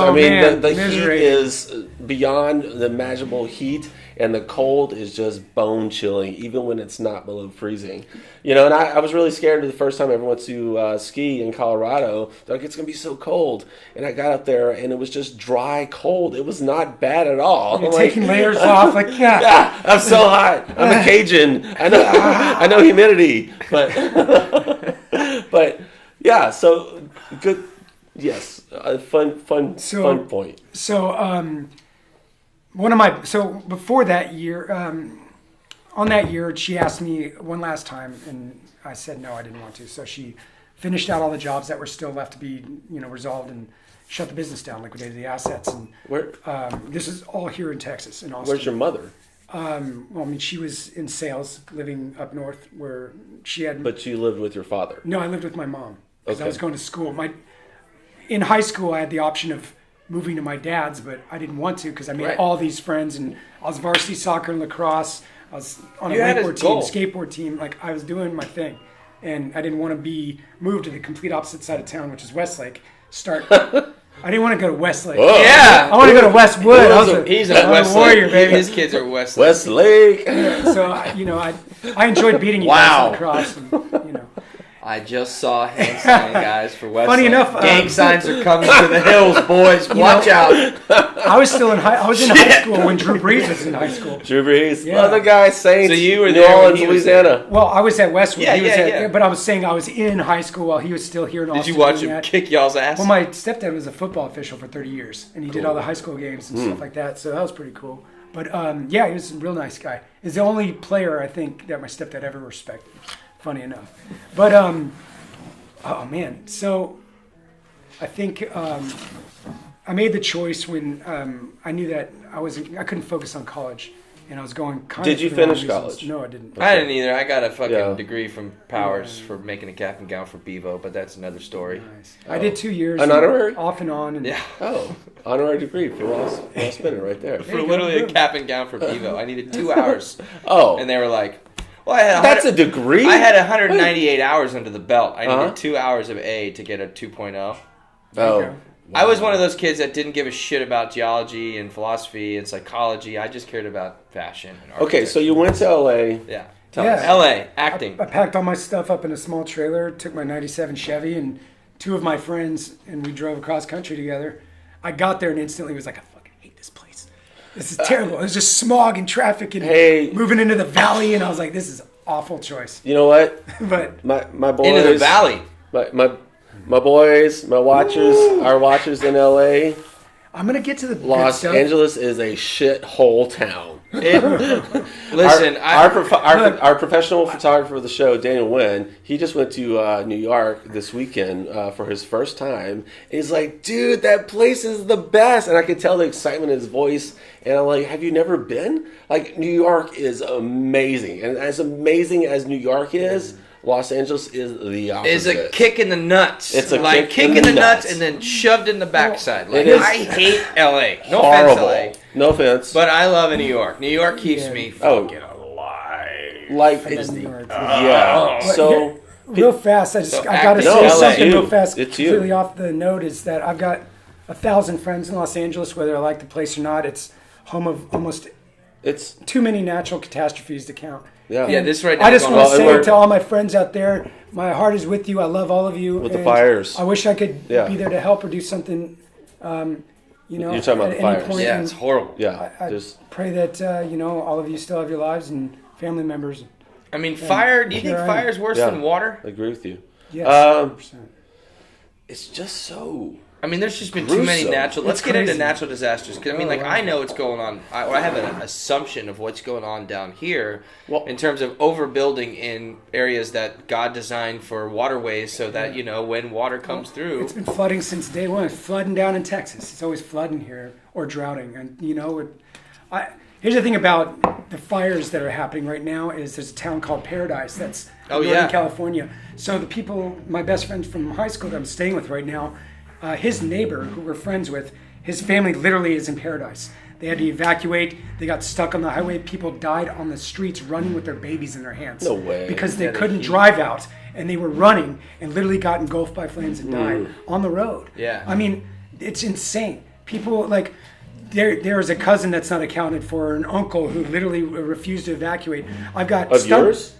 C: The heat is beyond the imaginable heat. and the cold is just bone chilling, even when it's not below freezing. You know, and I was really scared the first time I ever went to ski in Colorado. They're like, it's going to be so cold. And I got up there, and it was just dry cold. It was not bad at all.
B: You're taking layers off, like,
C: yeah, I'm so hot. I'm a Cajun. I know humidity, but but yeah. So good. Yes, fun point.
B: So before that year, on that year, she asked me one last time, and I said no, I didn't want to. So she finished out all the jobs that were still left to be, resolved, and shut the business down, liquidated the assets. And
C: where?
B: This is all here in Texas, in Austin.
C: Where's your mother?
B: She was in sales, living up north, where she had.
C: But you lived with your father.
B: No, I lived with my mom because I
C: Okay.
B: was going to school. In high school, I had the option of moving to my dad's, but I didn't want to because I made all these friends, and I was varsity soccer and lacrosse. I was on a wakeboard team, skateboard team. Like, I was doing my thing, and I didn't want to be moved to the complete opposite side of town, which is Westlake. I didn't want to go to Westlake.
C: Whoa.
B: Yeah, I want to go to Westwood.
A: He's a Westlake
B: warrior, baby.
A: His kids are Westlake.
C: Westlake.
B: So I enjoyed beating you guys on lacrosse, and
A: I just saw hand sign guys for Westlake.
B: Funny enough,
A: gang signs are coming to the hills, boys. Watch out.
B: I was in high school when Drew Brees was in high school.
C: Drew Brees,
B: Yeah.
C: other guy, Saints.
A: So you were
C: New
A: there when
C: Orleans,
A: he was
C: Louisiana.
B: Well, I was at Westwood.
A: Yeah,
B: He was
A: yeah.
B: But I was saying I was in high school while he was still here in Austin.
A: Did you watch
B: doing
A: him
B: that.
A: kick y'all's ass?
B: Well, my stepdad was a football official for 30 years, and he did all the high school games and stuff like that. So that was pretty cool. But he was a real nice guy. He's the only player I think that my stepdad ever respected. Funny enough, but oh man. So I think I made the choice when I knew that I couldn't focus on college, and I was going.
C: Did you finish college?
B: No, I didn't.
A: I didn't either. I got a fucking degree from Powers for making a cap and gown for Bevo, but that's another story.
B: Nice. I did 2 years.
C: An honorary?
B: Off and on. And
A: Yeah.
C: Oh, honorary degree for Ross Bennett right there.
A: For literally a cap and gown for Bevo. I needed 2 hours.
C: Oh,
A: And they were like, well, I had
C: that's a degree?
A: I had 198 hours under the belt. I needed
C: Uh-huh.
A: 2 hours of A to get a 2.0.
C: Oh.
A: I was one of those kids that didn't give a shit about geology and philosophy and psychology. I just cared about fashion and
C: Okay, so you went to LA.
A: Yeah.
B: Yeah.
A: LA, acting.
B: I packed all my stuff up in a small trailer, took my 97 Chevy and 2 of my friends, and we drove across country together. I got there and instantly was like, I fucking hate this place. This is terrible. It was just smog and traffic and moving into the valley, and I was like, this is an awful choice.
C: You know what?
B: But
C: My boys.
A: Into the valley.
C: My boys, our watchers in LA.
B: I'm going to get to the
C: Los
B: good stuff.
C: Angeles is a shithole town.
A: Listen,
C: Our professional photographer of the show, Daniel Wynn, he just went to New York this weekend for his first time. And he's like, dude, that place is the best. And I could tell the excitement in his voice. And I'm like, have you never been? Like, New York is amazing. And as amazing as New York is, Los Angeles is the opposite.
A: It's a kick in the nuts.
C: It's a
A: like
C: kick
A: in the nuts and then shoved in the backside. Like,
C: it is
A: I hate LA. No
C: horrible.
A: offense, LA.
C: No offense.
A: But I love New York. New York keeps me
C: Oh.
A: fucking alive.
C: like,
B: I love New York, too.
C: yeah.
B: But
C: So,
B: real fast, I got to
A: acting-
B: say
A: No,
B: something
C: it's
B: real
C: you.
B: fast,
C: It's you.
B: completely off the note, is that I've got 1,000 friends in Los Angeles, whether I like the place or not. It's home of almost
C: it's,
B: too many natural catastrophes to count.
C: yeah.
A: Yeah, this right now
B: I
A: is
B: just
A: going
B: want to
C: on.
B: say
C: Well,
B: to all my friends out there, my heart is with you. I love all of you.
C: With the
B: and
C: fires.
B: I wish I could
C: Yeah.
B: be there to help or do something.
C: You're talking about
B: at
C: the
B: any
C: fires.
B: point.
A: Yeah,
B: And
A: it's horrible.
C: Yeah.
B: I
C: Just,
B: pray that all of you still have your lives and family members.
A: I mean, fire, do you think
B: here I am.
A: fire is worse
C: Yeah.
A: than water?
C: I agree with you.
B: Yes,
C: Um,
B: 100%.
C: It's just so.
A: I mean, there's just been too many
C: Gruesome.
A: natural. Let's
B: It's
A: get into
B: crazy.
A: natural disasters because I mean, like,
B: wow.
A: I know what's going on. I have an assumption of what's going on down here
C: Well-
A: in terms of overbuilding in areas that God designed for waterways, so that when water comes through,
B: It's been flooding since day one. It's flooding down in Texas. It's always flooding here or drowning. And here's the thing about the fires that are happening right now is there's a town called Paradise that's in Northern
A: yeah.
B: California. So the people, my best friends from high school that I'm staying with right now, his neighbor who we're friends with, his family literally is in Paradise. They had to evacuate. They got stuck on the highway. People died on the streets running with their babies in their hands.
C: No way.
B: Because they couldn't drive out and they were running and literally got engulfed by flames and died on the road.
A: Yeah.
B: I mean, it's insane. People there's a cousin that's not accounted for, an uncle who literally refused to evacuate. I've got
C: Of yours?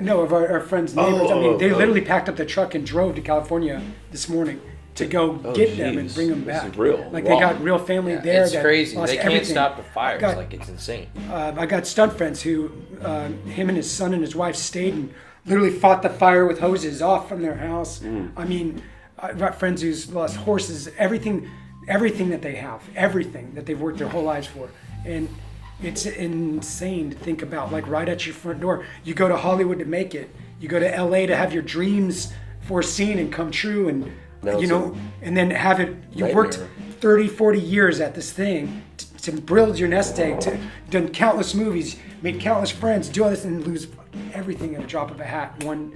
B: No, of our friends' neighbors. I mean, they
C: oh.
B: literally packed up the truck and drove to California this morning to go get them and
C: geez.
B: bring them
C: This is
B: back.
C: real.
B: Like
C: Wow.
B: they got real family there.
A: It's
B: that
A: crazy.
B: lost
A: They can't
B: everything.
A: stop the fires.
B: got-
A: Like, it's insane.
B: I got stunt friends who, him and his son and his wife stayed and literally fought the fire with hoses off from their house. I mean, I've got friends who's lost horses, everything that they have, everything that they've worked their whole lives for. And it's insane to think about, like right at your front door. You go to Hollywood to make it. You go to LA to have your dreams foreseen and come true. And,
C: Now
B: you
C: it's
B: know, and then have it, you
C: nightmare.
B: worked 30, 40 years at this thing to build your nest egg, to done countless movies, made countless friends, do all this and lose everything at a drop of a hat one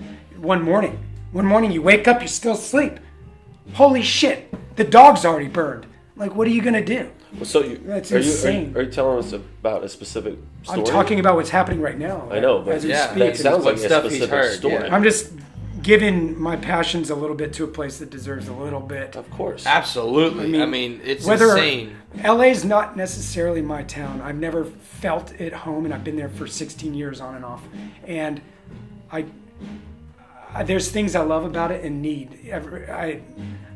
B: morning. One morning you wake up, you're still asleep. Holy shit, the dog's already burned. Like, what are you gonna do?
C: So
B: That's
C: are
B: insane.
C: are you telling us about a specific story?
B: I'm talking about what's happening right now.
C: I know, but
B: as we
A: yeah,
B: speak.
C: that sounds
A: what
C: like a
A: stuff he's
C: specific
A: heard,
C: story.
A: yeah.
B: I'm just giving my passions a little bit to a place that deserves a little bit.
C: Of course.
A: Absolutely. I mean, it's
B: Whether
A: insane.
B: LA's not necessarily my town. I've never felt at home, and I've been there for 16 years on and off. And there's things I love about it and need.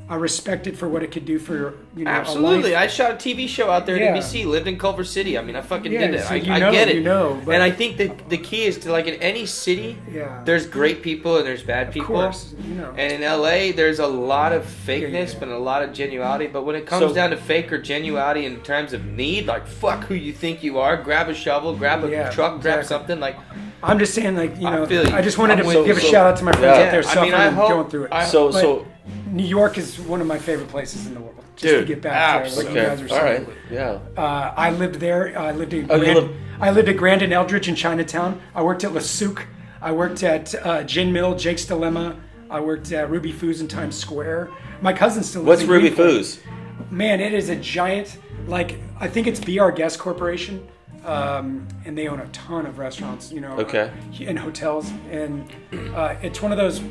B: I respect it for what it could do for a
A: Absolutely.
B: life.
A: I shot a TV show out there at
B: Yeah.
A: NBC, lived in Culver City. I mean, I fucking
B: Yeah,
A: did it.
B: so
A: I
B: you know,
A: get it.
B: you know, but-
A: and I think that the key is to, like, in any city,
B: Yeah.
A: there's great people and there's bad people.
B: Of course, you know.
A: And in LA, there's a lot of fakeness,
B: yeah.
A: but a lot of genuality. But when it comes
C: So-
A: down to fake or genuality in terms of need, like, fuck who you think you are, grab a shovel, grab a
B: Yeah,
A: truck, grab
B: exactly.
A: something, like,
B: I'm just saying, like, you
A: I
B: know,
A: feel you.
B: I just wanted
A: I'm
B: to
A: with
B: give a
C: you.
B: shout out to my friends
C: Yeah.
B: out there
A: I
B: suffering
A: mean, I
B: and
A: hope-
B: going through it.
C: So
B: But
C: so
B: New York is one of my favorite places in the world. Just
A: Dude,
B: to get back to what
A: absolutely.
B: you
C: okay.
B: guys are
C: All
B: saying.
C: right. Yeah.
B: I lived there. I lived in
C: Oh, you
B: Grand,
C: lived-
B: I lived at Grand and Eldridge in Chinatown. I worked at Le Souk. I worked at Gin Mill, Jake's Dilemma. I worked at Ruby Foos in Times Square. My cousin still lives
C: What's
B: in
C: Ruby
B: Greenpoint.
C: Foos?
B: Man, it is a giant, like, I think it's Be Our Guest Corporation. And they own a ton of restaurants,
C: Okay.
B: and hotels. And it's one of those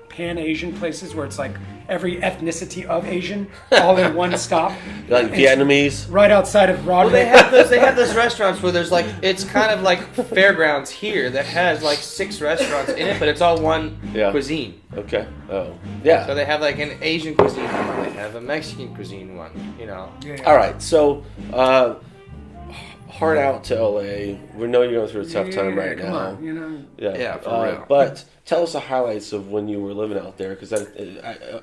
B: Pan-Asian places where it's like every ethnicity of Asian all in one stop.
C: Like
B: It's
C: Vietnamese?
B: right outside of
A: well,
B: Broadway.
A: they have those restaurants where there's like, it's kind of like Fairgrounds here that has like 6 restaurants in it, but it's all one
C: Yeah.
A: cuisine.
C: Okay. Oh. Yeah.
A: So they have like an Asian cuisine one, they have a Mexican cuisine one,
B: Yeah.
C: All right. So, heart out to LA. We know you're going through a tough time
B: Yeah,
C: right
B: come
C: now.
B: on,
A: Yeah, for real.
C: But tell us the highlights of when you were living out there, because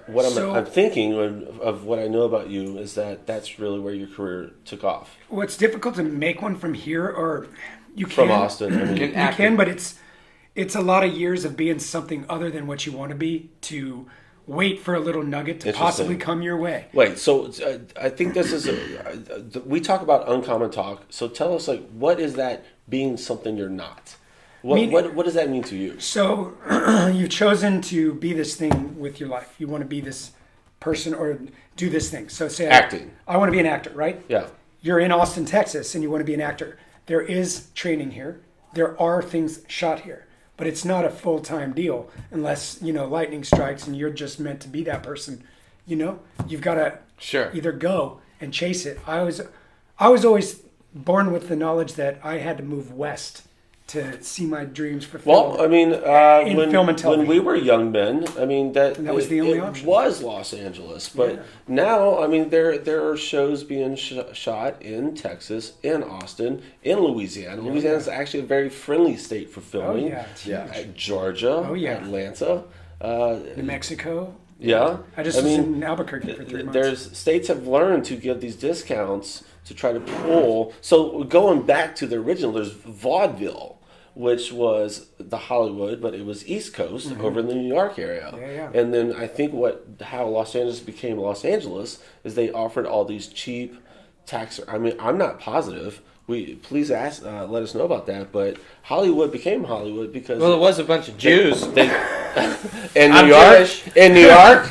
C: what
B: So-
C: I'm thinking of what I know about you is that that's really where your career took off.
B: Well, it's difficult to make one from here, or you can.
C: From Austin. I mean,
A: Can
B: You
A: act
B: can,
A: it.
B: but it's a lot of years of being something other than what you want to be, to wait for a little nugget to
C: Interesting.
B: possibly come your way.
C: wait, so I think this is we talk about uncommon talk. So tell us, like, what is that being something you're not? What does that mean to you?
B: So you've chosen to be this thing with your life. You want to be this person or do this thing. So say
C: Acting.
B: I want to be an actor, right?
C: Yeah.
B: You're in Austin, Texas, and you want to be an actor. There is training here. There are things shot here, but it's not a full-time deal unless, lightning strikes and you're just meant to be that person. You've got to
A: Sure.
B: either go and chase it. I was always born with the knowledge that I had to move west to see my dreams fulfilled.
C: Well, I mean,
B: In
C: when,
B: film and television.
C: when we were young men, I mean that
B: was the only
C: it
B: option.
C: was Los Angeles, but now, I mean, there are shows being shot in Texas, in Austin, in Louisiana. Louisiana is actually a very friendly state for filming.
B: yeah, it's huge.
C: Georgia,
B: Oh, yeah.
C: Atlanta,
B: New Mexico.
C: yeah.
B: I just was in Albuquerque for 3 months.
C: There's states have learned to give these discounts to try to pull. So going back to the original, there's vaudeville, which was the Hollywood, but it was East Coast over in the New York area.
B: Yeah.
C: And then I think how Los Angeles became Los Angeles is they offered all these cheap tax. I mean, I'm not positive. Please ask, let us know about that. But Hollywood became Hollywood because
A: Well, it was a bunch of Jews.
C: in
A: I'm
C: New York.
A: Jewish.
C: In New York,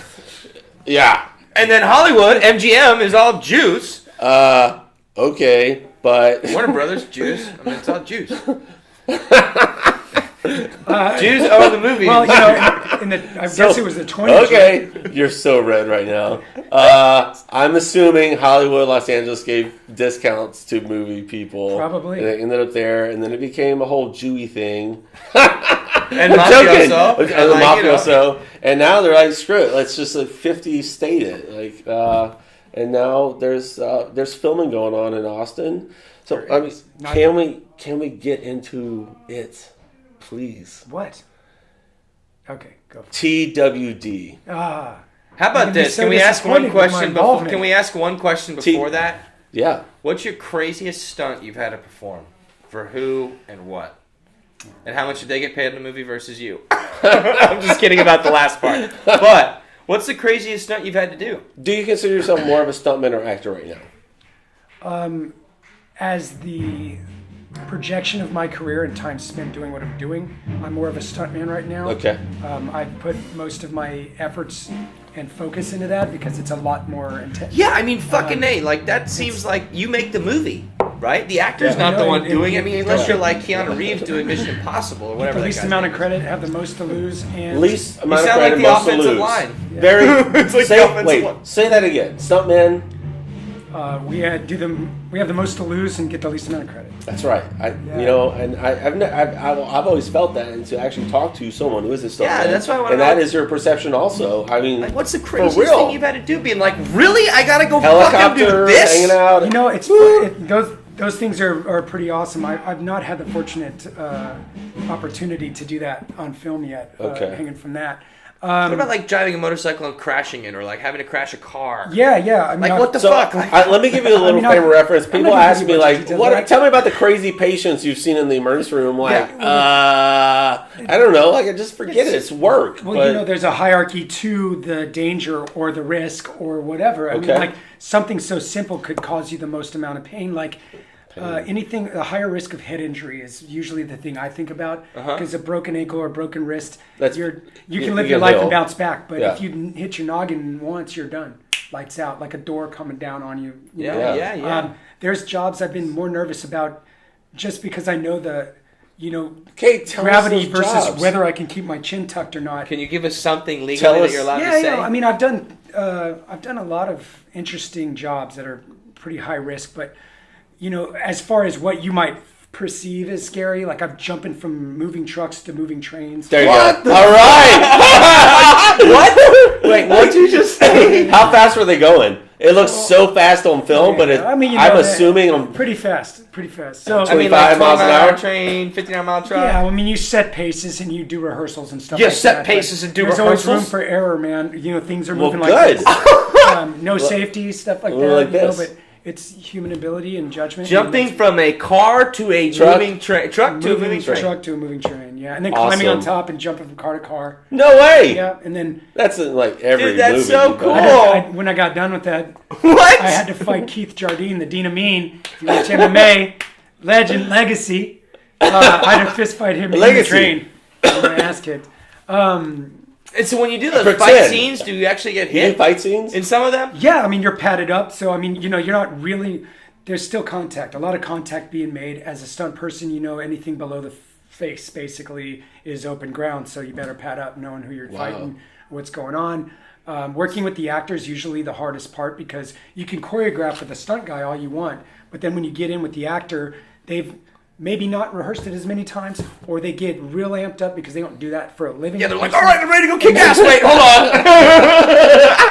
C: yeah.
A: And then Hollywood, MGM, is all Jews.
C: Okay, but
A: Warner Brothers, Jews. I mean, it's all Jews. Jews own the movie.
B: Well, I guess it was the 20s.
C: Okay, you're so red right now. I'm assuming Hollywood, Los Angeles gave discounts to movie people.
B: Probably.
C: And it ended up there, and then it became a whole Jewy thing.
A: And
C: mafioso. And now they're like, screw it, let's just 50 state it. And now there's filming going on in Austin. So I mean, can we get into it, please?
B: What? Okay, go for it.
C: TWD.
B: Ah.
A: How about this?
B: So
A: Can we ask one question?
B: involvement.
A: Can we ask one question before that?
C: Yeah.
A: What's your craziest stunt you've had to perform? For who and what? And how much did they get paid in the movie versus you? I'm just kidding about the last part. But what's the craziest stunt you've had to do?
C: Do you consider yourself more of a stuntman or actor right now?
B: As the projection of my career and time spent doing what I'm doing, I'm more of a stuntman right now.
C: Okay.
B: I put most of my efforts and focus into that because it's a lot more intense.
A: Yeah, I mean, fucking A. Like, that seems like you make the movie, right? The actor's not the one doing it. I mean, unless you're like Keanu Reeves doing Mission Impossible or whatever.
B: The least amount of credit, have the most to lose, and
C: Least
A: You
C: amount of
A: sound like
C: credit,
A: the
C: most to
A: offensive
C: lose.
A: line.
C: Very.
A: It's like the offensive line.
C: Say that again. Stuntman.
B: we have the most to lose and get the least amount of credit.
C: That's right. I've always felt that, and to actually talk to someone who is a stuntman.
A: Yeah, that's why I wanna
C: And that
A: know.
C: is your perception also. I mean,
A: Like, what's the
C: for
A: craziest
C: real.
A: thing you've had to do? Being like, really? I gotta go fucking do
C: Helicopter,
A: this?
C: hanging out.
B: Those things are pretty awesome. I've not had the fortunate opportunity to do that on film yet.
C: Okay.
B: Hanging from that.
A: What about like driving a motorcycle and crashing it, or like having to crash a car?
B: Yeah. I mean,
A: Like, what the fuck? Like,
C: Let me give you a little
B: I mean,
C: frame of reference.
B: I'm
C: People
B: not gonna
C: ask
B: give
C: me
B: you
C: like,
B: much details,
C: "What?
B: but
C: Tell me about the crazy patients you've seen in the emergency room." Like, I don't know. Like, I just forget it. It's work.
B: Well,
C: but,
B: there's a hierarchy to the danger or the risk or whatever. I mean,
C: Okay.
B: like something so simple could cause you the most amount of pain. Like anything, a higher risk of head injury is usually the thing I think about because a broken ankle or a broken wrist, you can live your life and bounce back. But if you hit your noggin once, you're done. Lights out, like a door coming down on you. You know?
A: Yeah.
B: There's jobs I've been more nervous about just because I know the
C: tell
B: gravity
C: us those
B: versus
C: jobs.
B: whether I can keep my chin tucked or not.
A: Can you give us something legally
C: Tell
A: that
C: us-
A: you're allowed to
B: Yeah,
A: say?
B: I mean, I've done a lot of interesting jobs that are pretty high risk, but as far as what you might perceive as scary, like I'm jumping from moving trucks to moving trains.
C: There you go. All right. What? Wait, what'd you just say? How fast were they going? It looks so fast on film, but I'm assuming I'm
B: pretty fast. So
A: I mean,
C: 25
A: like
C: miles an
A: 12-mile
C: hour?
A: train, 59-mile truck.
B: yeah, I mean, you set paces and you do rehearsals and stuff.
A: Yeah,
B: like
A: set
B: that,
A: paces
B: but
A: and do
B: there's always room
A: rehearsals?
B: for error, man. Things are
C: well,
B: moving
C: good.
B: like this. No safety, stuff like that.
C: Like this.
B: But it's human ability and judgment.
A: Jumping
B: and
A: from a car to a
C: Truck.
A: moving train. Truck to a moving train.
B: truck to a moving train, yeah, and then climbing on
C: Awesome.
B: top and jumping from car to car,
C: No way.
B: yeah, and then
C: That's in like every
A: Dude, that's
C: movie.
A: so
C: you've
A: cool.
C: done.
B: when I got done with that,
A: What?
B: I had to fight Keith Jardine, the Dean of Mean. If you watch MMA, legend, legacy. I had to fist fight him in the
C: Legacy.
B: train. My ass kicked.
A: And so when you do those
C: Pretend.
A: fight scenes, do you actually get
C: You did
A: hit
C: fight scenes?
A: in some of them?
B: Yeah, I mean, you're padded up, so I mean, you're not really. There's still contact, a lot of contact being made. As a stunt person, anything below the face basically is open ground, so you better pad up, knowing who you're fighting, what's going on. Working with the actors usually the hardest part because you can choreograph with a stunt guy all you want, but then when you get in with the actor, they've maybe not rehearsed it as many times, or they get real amped up because they don't do that for a living.
A: Yeah, they're like, all right, I'm ready to go kick ass. Wait, hold on.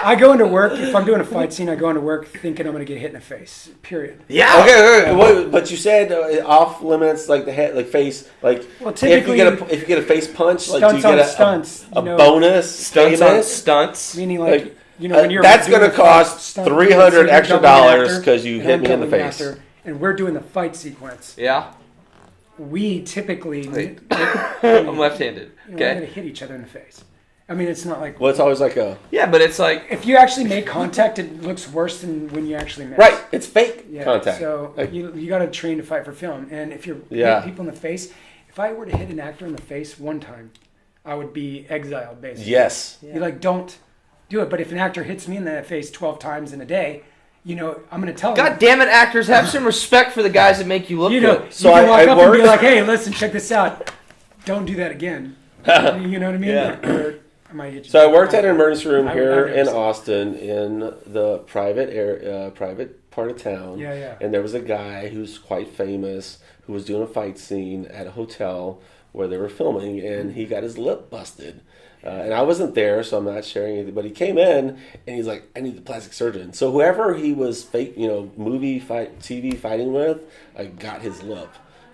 B: I go into work, if I'm doing a fight scene, I go into work thinking I'm going to get hit in the face, period.
A: Yeah.
C: Okay. But you said off limits, like the head, like face, like
B: Well, typically,
C: if you get a face punch, like do you
B: stunts
C: get
B: on stunts,
C: a bonus
A: Stunts on
C: famous?
A: stunts.
B: meaning
C: Like,
B: when you're
C: that's
B: doing
C: gonna
B: a fight
C: cost
B: stunt,
C: $300
B: so you're
C: extra
B: doubling the
C: dollars
B: actor,
C: 'cause you
B: and
C: hit
B: I'm
C: me in the
B: doubling
C: face.
B: and we're doing the fight sequence.
A: Yeah.
B: We typically
A: I'm left-handed.
B: we're going
A: Okay.
B: to hit each other in the face. I mean, it's not like
C: Well, it's always like a
A: Yeah, but it's like,
B: if you actually make contact, it looks worse than when you actually miss.
C: right. It's fake
B: Yeah.
C: contact.
B: So
C: Like,
B: you got to train to fight for film, and if you're
C: Yeah.
B: hitting people in the face, if I were to hit an actor in the face one time, I would be exiled basically.
C: yes.
B: You don't do it. But if an actor hits me in the face 12 times in a day, I'm going to tell them.
A: God damn it, actors, have some respect for the guys that make you look
B: You
A: good.
B: can walk up and be like, hey, listen, check this out. don't do that again. You know what I mean?
A: Yeah.
B: Or I might hit you.
C: So I worked at an emergency room
B: I-
C: here
B: I've
C: in
B: never-
C: Austin in the private part of town.
B: Yeah.
C: And there was a guy who's quite famous who was doing a fight scene at a hotel where they were filming, and he got his lip busted. And I wasn't there, so I'm not sharing anything. But he came in, and he's like, "I need the plastic surgeon." So whoever he was TV fighting with, I got his lip.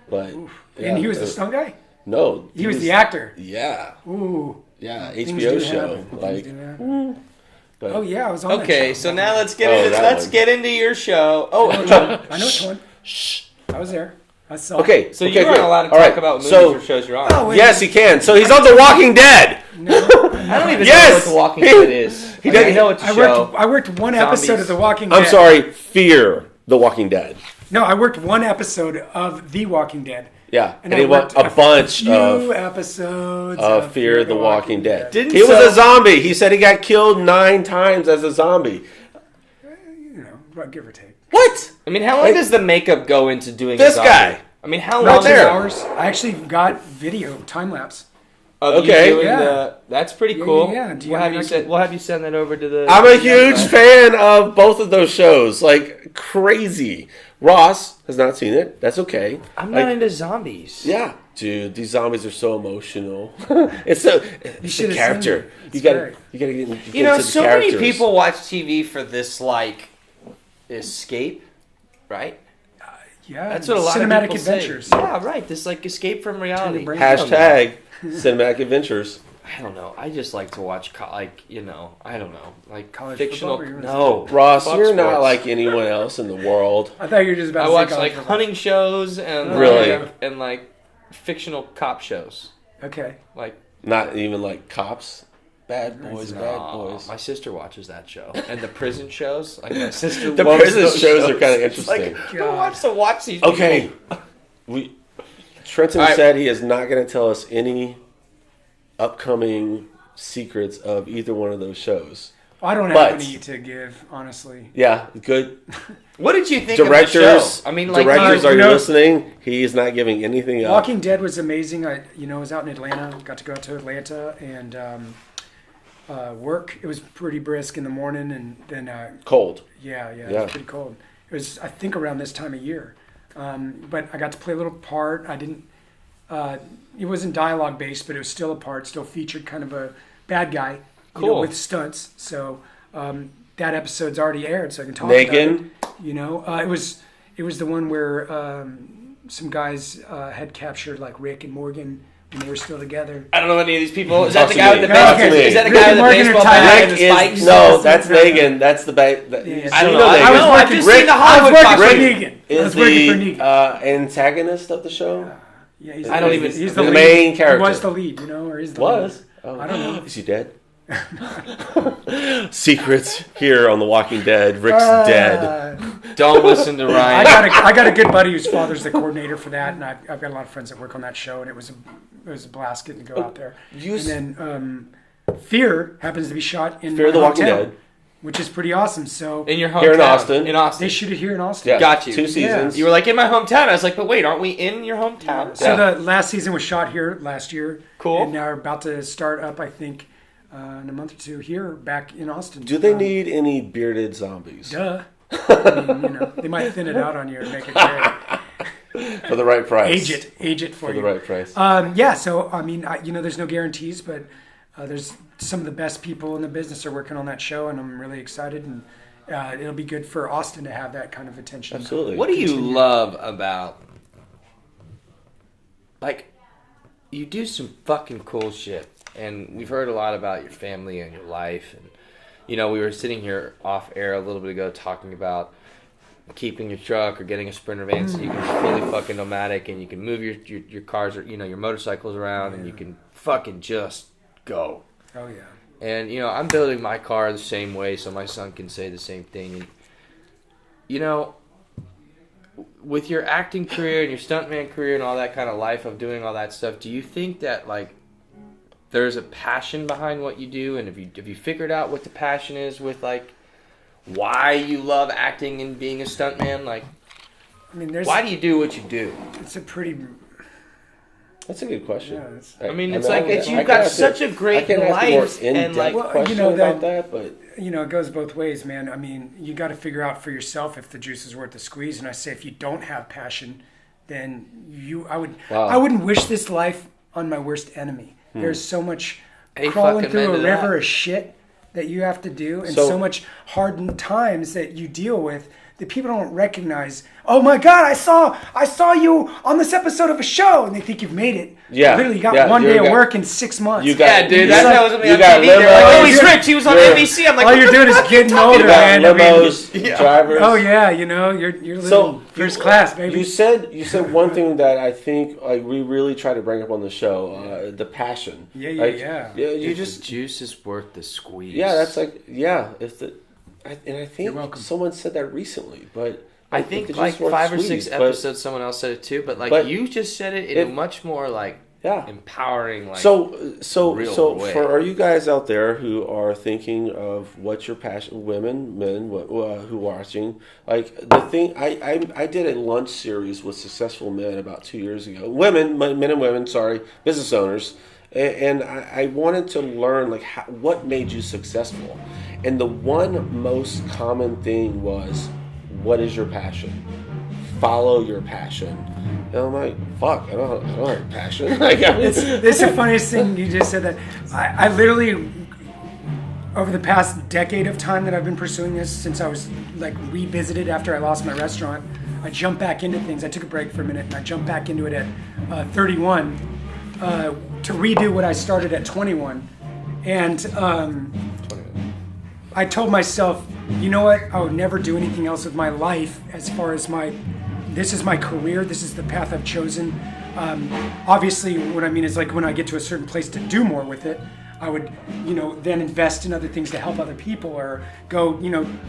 C: But
B: And he was the stunt guy?
C: No,
B: He was the actor.
C: Yeah,
B: Ooh.
C: yeah,
B: Things
C: HBO
B: do
C: show.
B: happen. Things
C: Like,
B: do happen.
C: but,
B: Oh, yeah, I was on that
A: Okay,
B: show.
A: so now let's get
C: Oh,
A: into
C: that
A: let's
C: one.
A: get into your show. Oh,
B: I know which one.
C: Shh.
B: I was there. I saw
C: Okay,
A: so
C: okay,
A: you aren't
C: good.
A: allowed to
C: All
A: talk
C: right,
A: about movies
C: so-
A: or shows you're on.
B: Oh, wait.
C: Yes, he can. So he's on The Walking Dead.
A: I don't even
C: Yes!
A: know what The Walking Dead is.
C: He
A: Like,
C: does-
A: I know it's a
B: I
A: show.
B: worked one
A: Zombies.
B: episode of The Walking Dead.
C: I'm sorry, Fear The Walking Dead.
B: No, I worked one episode of The Walking Dead.
C: Yeah, and
B: I
C: he went
B: worked
C: a bunch
B: few
C: of
B: episodes
C: Fear the Walking Dead.
A: Didn't
C: He was
A: so-
C: a zombie. He said he got killed 9 times as a zombie.
B: You know, give or take.
C: What?
A: I mean, how long
C: Hey,
A: does the makeup go into doing
C: this
A: a zombie?
C: guy.
A: I mean, how
B: Not
A: long
B: two
C: there.
B: hours. I actually got video time lapse.
A: of
C: Okay.
A: you doing
B: Yeah.
A: That's pretty
B: Yeah,
A: cool.
B: yeah, yeah. Do you
A: We'll
B: have
A: have you
B: any-
A: send. We'll have you send that over to the.
C: I'm a huge fan of both of those shows. Like, crazy. Ross has not seen it. That's okay.
A: I'm
C: Like,
A: not into zombies.
C: Yeah, dude, these zombies are so emotional. It's a
B: should have
C: character.
B: seen it.
C: You
B: It's
C: gotta
B: great.
C: get
A: You know,
C: into the
A: so many
C: characters.
A: people watch TV for this like escape, right?
B: Yeah,
A: That's what a lot
B: cinematic
A: of people
B: adventures.
A: say. Yeah, right. This like escape from reality.
B: brain-
C: Hashtag cinematic adventures.
A: I don't know. I just like to watch I don't know, like
B: College
A: fictional.
B: football, or
A: No,
C: Ross,
A: Fuck
C: you're not
A: sports.
C: like anyone else in the world.
B: I thought you were just about
A: I
B: to
A: watch
B: say
A: like
B: college football.
A: hunting shows and
C: Really?
A: and like fictional cop shows.
B: Okay.
A: Like
C: Not even like cops. Bad boys, bad
A: no,
C: boys.
A: my sister watches that show and the prison shows. Like my sister,
C: The
A: loves
C: prison
A: those
C: shows are kinda
A: It's
C: interesting.
A: Like, who
B: God.
A: wants to watch these?
C: Okay.
A: people?
C: Trenton
A: All right.
C: said he is not going to tell us any upcoming secrets of either one of those shows.
B: Well, I don't have
C: But-
B: any to give, honestly.
C: Yeah, good.
A: What did you think of the
C: Directors,
A: show? I mean, like
C: directors,
B: you
C: are you
B: know-
C: listening? He is not giving anything up.
B: Walking Dead was amazing. I was out in Atlanta. Got to go out to Atlanta and work. It was pretty brisk in the morning, and then
C: Cold.
B: yeah, it
C: Yeah.
B: was pretty cold. It was, I think, around this time of year. But I got to play a little part. I didn't. It wasn't dialogue based, but it was still a part. Still featured kind of a bad guy,
A: Cool.
B: with stunts. So that episode's already aired, so I can talk
C: Negan?
B: about it. It was the one where some guys had captured like Rick and Morgan when they were still together.
A: I don't know any of these people. Is that
C: Talk
A: the
C: to
A: guy
C: me.
A: with the
C: Talk to
A: baseball?
C: me.
A: Is that the
B: Rick
A: guy
B: and
A: with the
B: Morgan are
A: baseball
B: tied.
A: bat
C: Rick
A: and the
C: is
A: spikes?
C: no, that's
B: No.
C: Negan. That's the
B: Yeah.
A: I don't
C: you
A: know.
C: Negan.
A: I know. I've
B: working-
A: just seen the
B: I was
A: Hollywood
B: working
A: Box.
B: for
C: Rick
B: Negan. I
C: is
B: was working for
C: the
B: Negan.
C: antagonist of the show.
B: Yeah, he's
A: I don't even-
B: He's
C: the
B: lead.
C: main character.
B: He was the lead, or is the
C: Was?
B: lead.
C: Oh.
B: I don't know.
C: Is he dead? Secrets here on The Walking Dead. Rick's dead.
A: Don't listen to
B: I
A: Ryan.
B: got a good buddy whose father's the coordinator for that, and I've got a lot of friends that work on that show, and it was a blast getting to go out there.
C: You
B: And then Fear happens to be shot in
C: Fear
B: my
C: the Walking
B: hometown,
C: Dead.
B: which is pretty awesome. So
A: In your hometown.
C: Here in Austin.
A: In Austin.
B: they shoot it here in Austin.
C: Yeah,
A: Got you.
C: 2 seasons.
A: You were like, in my hometown. I was like, but wait, aren't we in your hometown?
B: So the last season was shot here last year.
A: Cool.
B: And now we're about to start up, I think, in a month or two here back in Austin.
C: Do they need any bearded zombies
B: Duh. I mean, they might thin it out on you and make it great.
C: for the right price?
B: Age it for
C: for
B: you.
C: the right price.
B: Yeah, so I mean, there's no guarantees, but there's some of the best people in the business are working on that show, and I'm really excited, and it'll be good for Austin to have that kind of attention.
C: Absolutely.
A: What do you love about, like, you do some fucking cool shit, and we've heard a lot about your family and your life, and, we were sitting here off air a little bit ago talking about keeping your truck or getting a Sprinter van so you can be fully fucking nomadic, and you can move your cars or, your motorcycles around, and you can fucking just go.
B: Oh yeah.
A: And, I'm building my car the same way so my son can say the same thing. And, with your acting career and your stuntman career and all that kind of life of doing all that stuff, do you think that, like, there's a passion behind what you do? And have you figured out what the passion is with, like, why you love acting and being a stuntman? Like,
B: I mean,
A: why do you do what you do?
B: It's a pretty.
C: That's a good question.
B: Yeah, it's-
A: I mean, it's
C: I
A: like
C: mean,
A: it's,
C: I
A: you've
C: can
A: got
C: ask
A: such
C: it-
A: a great
C: I can ask a more
A: life, and
C: in-depth
A: like,
B: Well,
C: question
B: you know,
C: about that, but
B: it goes both ways, man. I mean, you got to figure out for yourself if the juice is worth the squeeze. And I say, if you don't have passion, then I wouldn't wish this life on my worst enemy. There's so much crawling
A: fucking
B: through a
A: into
B: river
A: that.
B: of shit that you have to do, and
C: So-
B: so much hardened times that you deal with that people don't recognize. Oh my God, I saw you on this episode of a show, and they think you've made it.
C: Yeah,
B: Literally, you got
C: yeah,
B: one
C: you
B: day of
C: got-
B: work in 6 months.
C: you got-
A: yeah, dude,
C: you
A: that
C: got-
A: wasn't me
C: you
A: on
C: got
A: TV. They're like,
C: limos,
A: oh, he's rich. He was on
C: you're-
A: NBC. I'm like,
B: all
A: what
B: you're
A: the
B: doing is
A: fuck
B: getting
A: are you talking
B: older,
C: you
A: about?
C: got
B: man. I mean,
C: limos, drivers.
B: Oh yeah, you're living
C: So
B: first class, baby.
C: You said one thing that I think like we really try to bring up on the show, the passion.
B: Yeah.
C: You
A: Dude,
C: just
A: the juice is worth the squeeze.
C: that's like if the and I think
B: You're welcome.
C: someone said that recently, but
A: I
C: if
A: think
C: the
A: like
C: juice worth
A: 5 or
C: squeeze,
A: 6
C: but-
A: episodes, someone else said it too. But like
C: but
A: you just said it in a
C: if-
A: much more like
C: Yeah.
A: empowering. Like
C: So
A: real way.
C: for are you guys out there who are thinking of what's your passion, women, men, who are watching, like the thing I did a lunch series with successful men about 2 years ago, men and women, sorry, business owners, and I wanted to learn like what made you successful, and the one most common thing was, what is your passion? Follow your passion. And I'm like, fuck, I don't have a passion. Like,
B: It's the funniest thing you just said that. I literally, over the past decade of time that I've been pursuing this, since I was like revisited after I lost my restaurant, I jumped back into things. I took a break for a minute and I jumped back into it at 31 to redo what I started at 21. And I told myself, you know what? I would never do anything else with my life as far as this is my career. This is the path I've chosen. Obviously, what I mean is like when I get to a certain place to do more with it, I would, then invest in other things to help other people or go,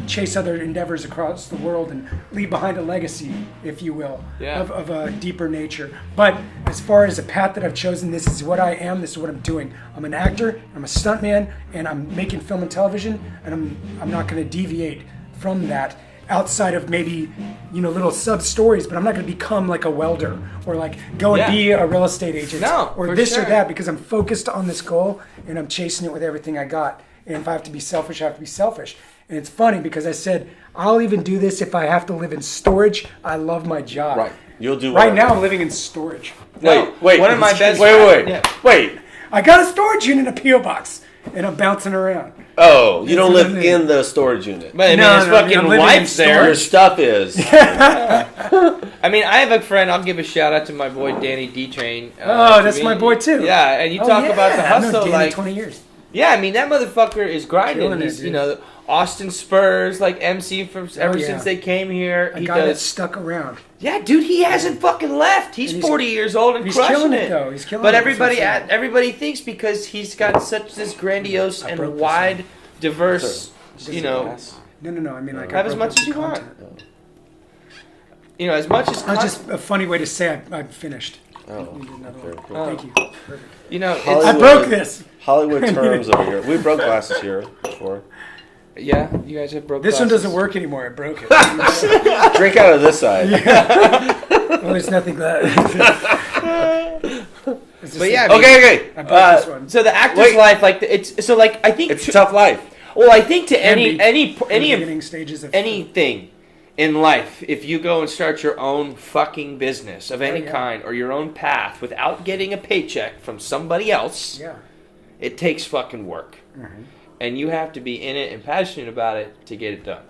B: chase other endeavors across the world and leave behind a legacy, if you will,
A: Yeah.
B: of a deeper nature. But as far as a path that I've chosen, this is what I am, this is what I'm doing. I'm an actor, I'm a stuntman, and I'm making film and television, and I'm not going to deviate from that outside of maybe, little sub stories, but I'm not going to become like a welder or like go and
A: Yeah.
B: be a real estate agent
A: No,
B: or
A: for
B: this
A: sure.
B: or that, because I'm focused on this goal and I'm chasing it with everything I got. And if I have to be selfish, I have to be selfish. And it's funny because I said, I'll even do this if I have to live in storage. I love my job.
C: right, you'll do
B: Right
C: whatever.
B: now I'm living in storage.
A: No,
C: Wait.
A: one of my best
C: Wait.
A: Yeah.
C: Wait.
B: I got a storage unit in a P.O. box and I'm bouncing around.
C: Oh, you don't
B: what
C: live
B: I mean.
C: in the storage unit.
A: But I mean,
B: No,
A: his
B: no, I mean,
A: fucking
B: I'm living in
A: wife's there.
C: Your stuff is.
A: I mean, I have a friend. I'll give a shout out to my boy Danny D Train.
B: Oh, that's my boy, too.
A: Yeah, and you
B: Oh,
A: talk
B: yeah.
A: about the
B: I've known
A: hustle,
B: Danny
A: like
B: 20 years.
A: yeah. I mean, that motherfucker is grinding.
B: Killing it,
A: He's
B: dude.
A: Austin Spurs like MC ever
B: yeah.
A: since they came here.
B: A
A: He
B: guy that
A: does.
B: stuck around.
A: Yeah, dude, he hasn't fucking left. He's
B: And he's-
A: 40 years old and
B: he's
A: crushing
B: killing
A: it.
B: it, though. He's killing
A: but
B: it. That's what I'm saying.
A: everybody thinks because he's got such this grandiose
B: I broke
A: and
B: this
A: wide, diverse,
C: Sir,
B: No. I mean, like,
A: Have
B: I
A: as
B: broke
A: much as you want.
B: content.
A: as much as
B: That's just a funny way to say I'm finished.
C: Oh,
B: You did another
C: okay,
B: one.
C: cool.
B: Thank you. Perfect.
A: it's,
B: I
C: Hollywood-
B: broke this.
C: Hollywood terms over here. We broke glasses here before.
A: yeah. You guys have broke.
B: This one
A: glasses.
B: doesn't work anymore. I broke it.
C: Drink out of this side.
B: Well, there's nothing left.
A: But yeah, I mean,
C: Okay.
B: I broke this one.
A: So the actor's
C: Wait.
A: life, like it's so like I think
C: It's a tough life.
A: well, I think to
B: Can
A: any
B: be.
A: any
B: In the
A: any
B: beginning stages of
A: anything in life, if you go and start your own fucking business of any
B: yeah.
A: kind or your own path without getting a paycheck from somebody else,
B: Yeah.
A: it takes fucking work. And you have to be in it and passionate about it to get it done.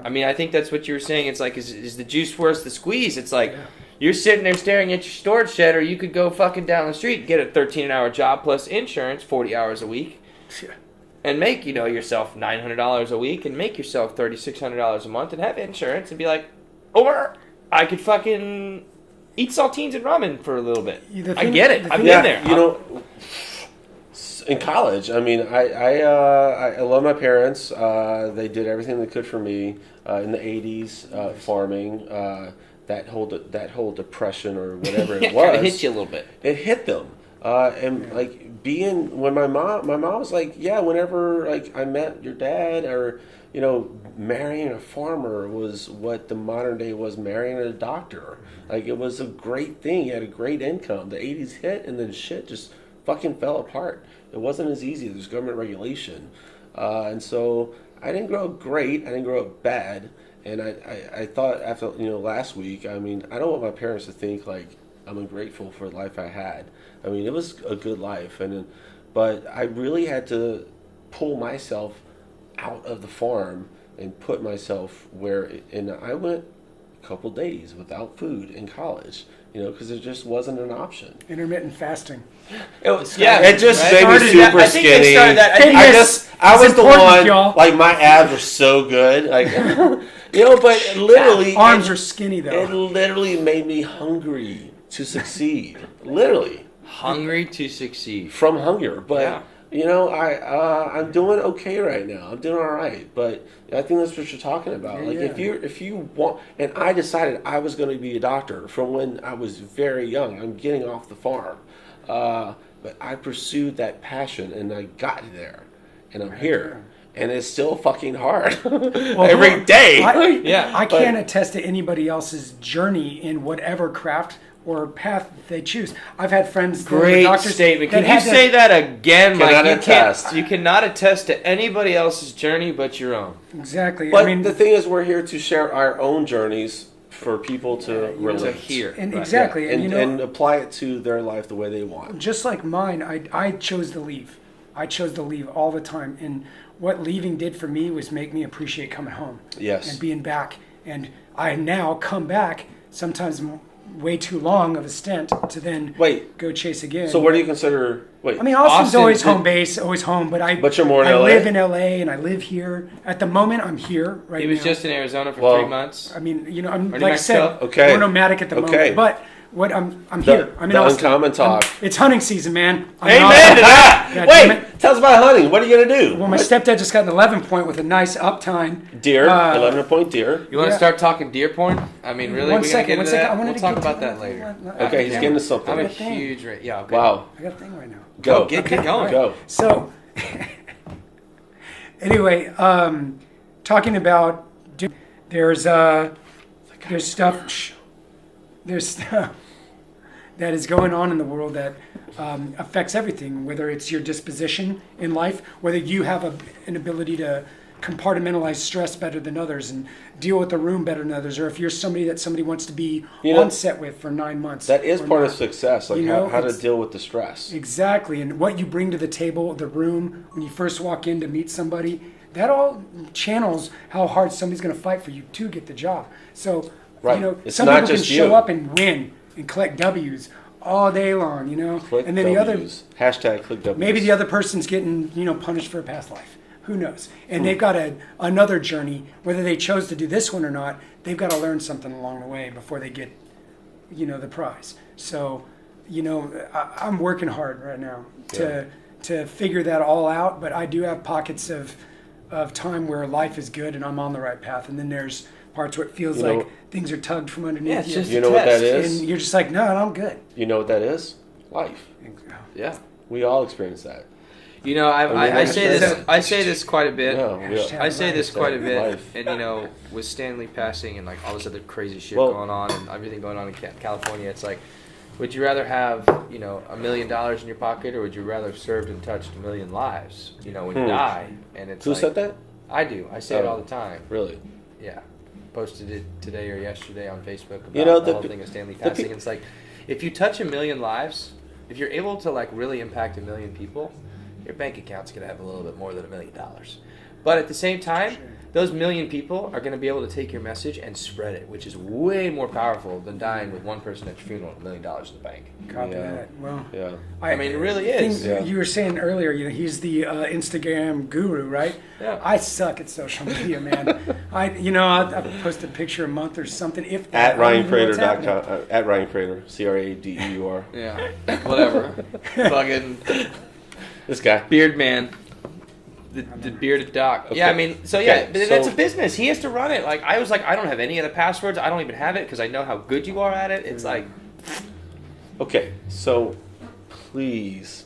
A: I mean, I think that's what you were saying. It's like, is the juice worth the squeeze? It's like, you're sitting there staring at your storage shed, or you could go fucking down the street and get a 13-hour job plus insurance, 40 hours a week,
B: Yeah.
A: and make, yourself $900 a week and make yourself $3,600 a month and have insurance and be like, or I could fucking eat saltines and ramen for a little bit.
B: The
A: I
B: thing-
A: get it.
B: the
A: I've
B: thing-
A: been there.
C: In college, I mean, I love my parents. They did everything they could for me in the '80s, farming. That whole depression or whatever
A: Yeah,
C: it was,
A: kinda hit you a little bit.
C: It hit them, and like being when my mom was like, yeah, whenever like I met your dad or marrying a farmer was what the modern day was marrying a doctor. Like, it was a great thing. You had a great income. The 80s hit, and then shit just fucking fell apart. It wasn't as easy. There's government regulation. And so I didn't grow up great. I didn't grow up bad. And I thought after, last week, I mean, I don't want my parents to think like I'm ungrateful for the life I had. I mean, it was a good life. But I really had to pull myself out of the farm and put myself and I went a couple days without food in college, because it just wasn't an option.
B: Intermittent fasting.
C: It just
A: right?
C: made me super
A: I think
C: skinny.
A: they started that.
C: I was the one,
B: y'all.
C: like, my abs were so good, like, but literally,
B: arms are skinny though.
C: It literally made me hungry to succeed. Literally
A: hungry to succeed
C: from hunger, but.
A: Yeah.
C: I'm doing okay right now. I'm doing all right, but I think that's what you're talking about. If you want, and I decided I was going to be a doctor from when I was very young. I'm getting off the farm, but I pursued that passion, and I got there, and I'm here, and it's still fucking hard every day.
B: I can't attest to anybody else's journey in whatever craft or path they choose. I've had friends.
A: Great
B: doctors
A: statement. Can you say that again, Mike? You cannot attest to anybody else's journey but your own.
B: Exactly.
C: But the thing is, we're here to share our own journeys for people to relate.
A: To hear.
B: And exactly.
C: And apply it to their life the way they want.
B: Just like mine, I chose to leave. I chose to leave all the time. And what leaving did for me was make me appreciate coming home.
C: Yes.
B: And being back. And I now come back sometimes way too long of a stint to then go chase again.
C: So where do you consider?
B: I mean, Austin's always home base, always home. But
C: you're more in LA?
B: I live in LA and I live here. At the moment, I'm here right now.
A: He was just in Arizona for 3 months.
B: I mean, I'm
A: Or
B: like I said, we're nomadic at the moment. But what I'm here. I'm in Austin.
C: UnCommon talk.
B: It's hunting season, man.
C: Amen to that. Wait, tell us about hunting. What are you gonna do?
B: Well, my stepdad just got an 11 point with a nice uptime.
C: Deer, 11-point deer.
A: You want to start talking deer porn? I mean, really?
B: One second.
A: We'll talk about that later.
C: Okay, he's getting to something.
A: I'm a huge... Yeah, okay.
C: Wow.
B: I got a thing right now.
C: Go.
A: Get going.
C: Go.
B: So, anyway, talking about there's stuff that is going on in the world that affects everything, whether it's your disposition in life, whether you have an ability to compartmentalize stress better than others and deal with the room better than others, or if you're somebody that somebody wants to be on set with for 9 months.
C: That is part of success, like how to deal with the stress.
B: Exactly, and what you bring to the table, the room, when you first walk in to meet somebody, that all channels how hard somebody's going to fight for you to get the job. So,
C: It's
B: some
C: not
B: people can
C: just
B: show
C: you.
B: up and win and collect W's all day long,
C: Click
B: and then
C: W's. Hashtag click W's.
B: maybe the other person's getting, punished for a past life. Who knows? And they've got another journey, whether they chose to do this one or not, they've got to learn something along the way before they get, the prize. So, I'm working hard right now to figure that all out, but I do have pockets of time where life is good and I'm on the right path. And then there's parts where it feels like things are tugged from underneath you.
C: You know what that is?
B: And you're just like, no, I'm good.
C: You know what that is? Life.
A: Yeah.
C: We all experience that.
A: I say this quite a bit.
C: No,
A: I say this quite a bit.
C: Life.
A: And, with Stanley passing and, like, all this other crazy shit going on and everything going on in California, it's like, would you rather have, $1 million in your pocket, or would you rather have served and touched 1 million lives, when you die? And it's
C: Who said that?
A: I do. I say it all the time.
C: Really?
A: Yeah. Posted it today or yesterday on Facebook about the whole thing of Stanley passing. It's like, if you touch 1 million lives, if you're able to, like, really impact 1 million people, your bank account's going to have a little bit more than $1 million. But at the same time, those 1 million people are going to be able to take your message and spread it, which is way more powerful than dying with one person at your funeral and $1 million in the bank.
B: Copy that. Well,
A: I mean, it really is.
B: You were saying earlier, he's the Instagram guru, right?
A: Yeah.
B: I suck at social media, man. I post a picture a month or something. If that,
C: At RyanCrater.com. At RyanCrater. CRADEUR.
A: Yeah. Whatever. Fucking
C: This guy.
A: beard man. The bearded doc.
C: Okay.
A: Yeah, I mean, but that's
C: so-
A: a business. He has to run it. Like, I was like, I don't have any of the passwords. I don't even have it because I know how good you are at it. It's like...
C: Okay, so please,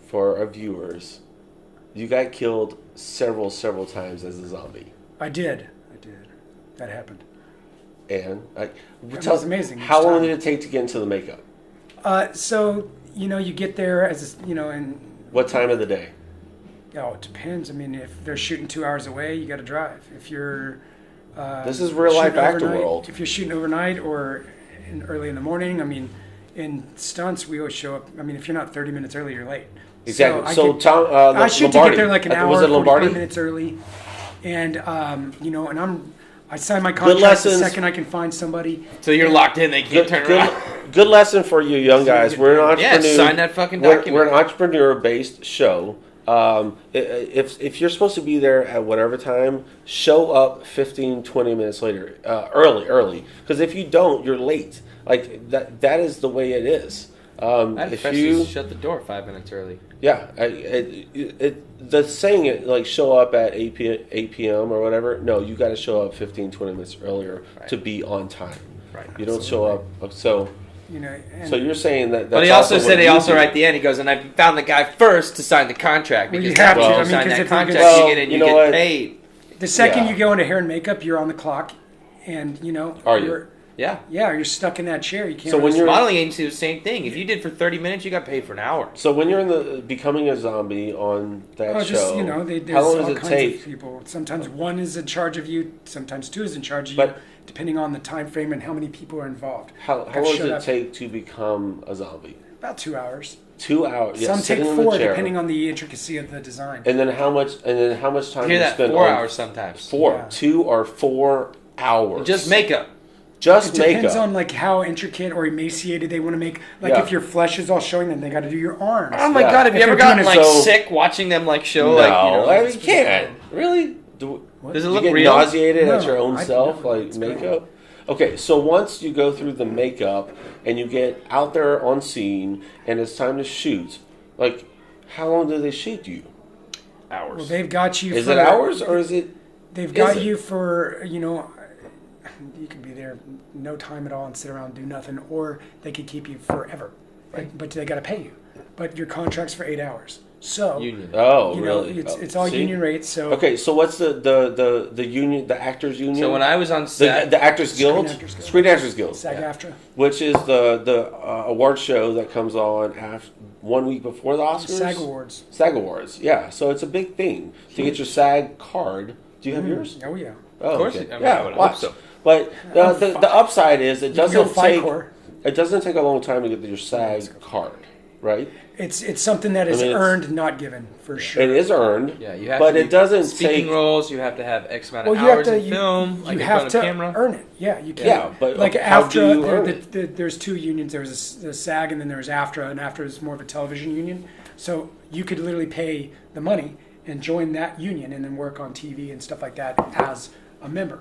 C: for our viewers, you got killed several times as a zombie.
B: I did. That happened.
C: And
B: It was amazing.
C: How
B: each
C: long
B: time.
C: did it take to get into the makeup?
B: So, you get there and
C: What time of the day?
B: it depends. I mean, if they're shooting 2 hours away, you got to drive. If you're
C: This is real life
B: shooting
C: actor
B: overnight-
C: world.
B: If you're shooting overnight or early in the morning, I mean, in stunts we always show up. I mean, if you're not 30 minutes early, you're late.
C: Exactly.
B: I shoot to get there like an hour,
C: Was it
B: 45
C: Lombardi?
B: minutes early, and I sign my contract the
C: lessons.
B: second I can find somebody.
A: So you're locked in. They can't turn around.
C: Good lesson for you young guys. We're an
A: Yeah,
C: entrepreneur.
A: sign that fucking
C: We're
A: document.
C: an entrepreneur-based show. If you're supposed to be there at whatever time, show up 15, 20 minutes later, early. Because if you don't, you're late. Like that is the way it is.
A: I'd
C: If
A: especially
C: you,
A: shut the door 5 minutes early.
C: yeah, the saying it like show up at 8 p.m. or whatever. No, you got to show up 15, 20 minutes earlier
A: Right.
C: to be on time.
A: Right.
C: You don't show up. So
B: And
C: so you're saying that.
A: But
C: That's
A: he also said
C: what
A: he
C: you
A: also
C: do.
A: right at the end he goes, and I found the guy first to sign the contract
B: Well,
A: because
B: you have
A: now
B: to.
A: when
B: I
A: you
B: mean,
A: sign
B: 'cause
A: that
B: if you're
A: contract,
C: gonna-
A: you get it,
C: you
A: you
C: know
A: get
C: what?
A: paid.
B: the second
C: Yeah.
B: you go into hair and makeup, you're on the clock, and
C: Are you?
B: you're,
A: Yeah.
B: Yeah, you're stuck in that chair. You can't.
C: So when
B: really-
C: you're-
A: Modeling agency was the same thing. If you did for 30 minutes, you got paid for an hour.
C: So when you're in the becoming a zombie on that
B: Oh,
C: show,
B: just there's
C: how long
B: all
C: does it
B: kinds
C: take?
B: of people. Sometimes one is in charge of you. Sometimes two is in charge of
C: But-
B: you, depending on the time frame and how many people are involved.
C: How
B: I've
C: long does
B: showed
C: it
B: up
C: take to become a zombie?
B: About 2 hours.
C: 2 hours. Yeah,
B: Some take
C: sitting in
B: 4,
C: the chair.
B: depending on the intricacy of the design.
C: And then how much? time
A: You
C: do
A: hear
C: you
A: that
C: spend
A: 4
C: on
A: hours sometimes.
C: 4,
B: Yeah.
C: 2 or 4 hours.
A: Just makeup.
C: Just
B: It depends
C: makeup.
B: on like how intricate or emaciated they want to make. Like
C: Yeah.
B: if your flesh is all showing, then they got to do your arms.
A: Oh my
C: Yeah.
A: god, have you
B: If
A: ever
B: they're
A: gotten
B: doing
A: like
B: it
C: so-
A: sick watching them like show
C: no,
A: like
C: I mean, you can't. Really?
A: Does it
C: You
A: look
C: get
A: real?
C: nauseated
B: No,
C: at your own
B: I-
C: self,
B: no,
C: like
B: it's great.
C: makeup? Okay, so once you go through the makeup and you get out there on scene and it's time to shoot, like, how long do they shoot you?
A: Hours.
B: Well, they've got you.
C: Is
B: for,
C: it hours or is it?
B: They've got
C: it?
B: you for you can be there no time at all and sit around and do nothing, or they could keep you forever.
A: Right.
B: But they got to pay you. But your contract's for 8 hours. So
A: Union.
C: Oh,
B: you know
C: really?
B: it's all
C: See?
B: union rates. So
C: Okay, so what's the union, the actors union?
A: So when I was on set,
C: the Actors Guild,
B: Actors Guild.
C: Screen Actors Guild,
B: SAG-AFTRA.
C: which is the award show that comes on 1 week before the Oscars.
B: SAG Awards.
C: SAG Awards, yeah. So it's a big thing to get your SAG card. Do you have yours?
B: Oh yeah.
C: Oh,
A: Of course
C: okay.
A: it- I mean,
C: yeah.
A: I would hope
C: watch.
A: so.
C: But the upside is it
B: You can go
C: doesn't take
B: FICOR.
C: it doesn't take a long time to get your SAG card, right?
B: It's something that is
C: I mean, it's-
B: earned, not given, for sure.
C: It is earned.
A: yeah, you have
C: but
A: to
C: it doesn't
A: speaking
C: take.
A: roles. You have to have X amount of
B: Well, you have
A: hours
B: to
A: in film. Like
B: you
A: in
B: have
A: front of
B: to
A: camera.
B: earn it. Yeah, you can't.
C: Yeah, but
B: like
C: how do
B: AFTRA,
C: you earn it?
B: there's two unions. There's the SAG and then there's AFTRA, and AFTRA is more of a television union. So you could literally pay the money and join that union and then work on TV and stuff like that as a member.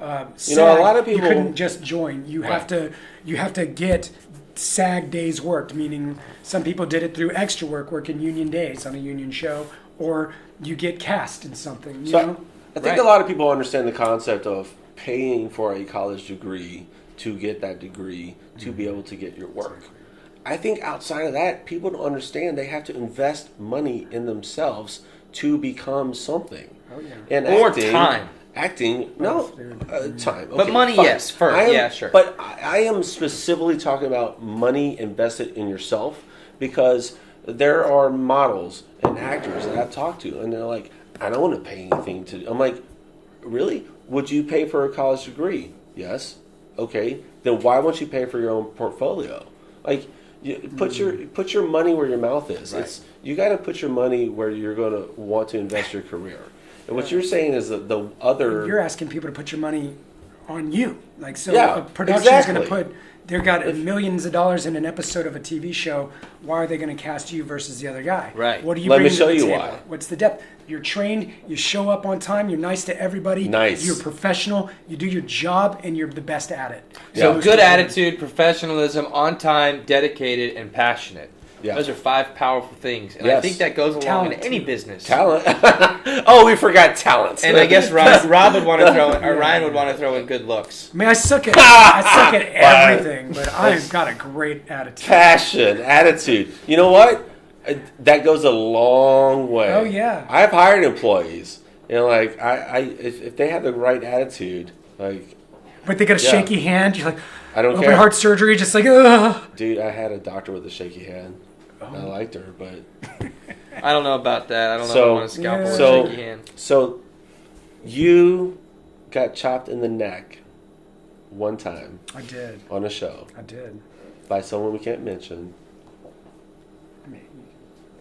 C: You know, a lot of people-
B: you couldn't just join. You have to get SAG days worked, meaning some people did it through extra work in union days on a union show, or you get cast in something. You
C: So
B: know?
C: I think
A: Right.
C: a lot of people understand the concept of paying for a college degree to get that degree to be able to get your work. I think outside of that, people don't understand they have to invest money in themselves to become something.
B: Oh yeah.
C: And
A: Or
C: acting,
A: time.
C: Acting, no, time.
A: But
C: Okay,
A: money,
C: fine.
A: yes, first,
C: I am-
A: yeah, sure.
C: But I am specifically talking about money invested in yourself because there are models and actors that I've talked to, and they're like, I don't want to pay anything to. I'm like, really? Would you pay for a college degree? Yes. Okay. Then why won't you pay for your own portfolio? Like, put your money where your mouth is.
A: Right.
C: It's you got to put your money where you're going to want to invest your career. And what you're saying is that the other.
B: You're asking people to put your money on you. Like, so
C: Yeah,
B: a production is going to
C: exactly.
B: put, they've got millions of dollars in an episode of a TV show. Why are they going to cast you versus the other guy?
A: Right.
B: What do you
C: Let me
B: bring
C: show
B: to the
C: you
B: table?
C: why.
B: What's the depth? You're trained, you show up on time, you're nice to everybody.
C: Nice.
B: You're professional, you do your job, and you're the best at it.
A: So
C: Yeah.
A: good attitude, professionalism, on time, dedicated, and passionate.
C: Yeah.
A: Those are 5 powerful things, and I
C: Yes.
A: think that goes along
B: Talent,
A: in any
B: too.
A: business.
C: Talent. Oh, we forgot talent.
A: And I guess Rob would want to throw in, or Ryan would want to throw in good looks.
B: I mean, I suck at everything, but I've got a great attitude.
C: Passion, attitude. You know what? That goes a long way.
B: Oh, yeah.
C: I've hired employees, You know, like if they had the right attitude, like
B: But they got a
C: Yeah.
B: shaky hand. You're like,
C: I don't
B: open
C: care.
B: heart surgery, just like, ugh.
C: Dude, I had a doctor with a shaky hand. I liked her, but
A: I don't know about that. I don't know if I
C: So-
A: want to scalpel with
C: so-
A: a shaky hand.
C: so you got chopped in the neck one time
B: I did.
C: on a show
B: I did.
C: by someone we can't mention.
B: I mean,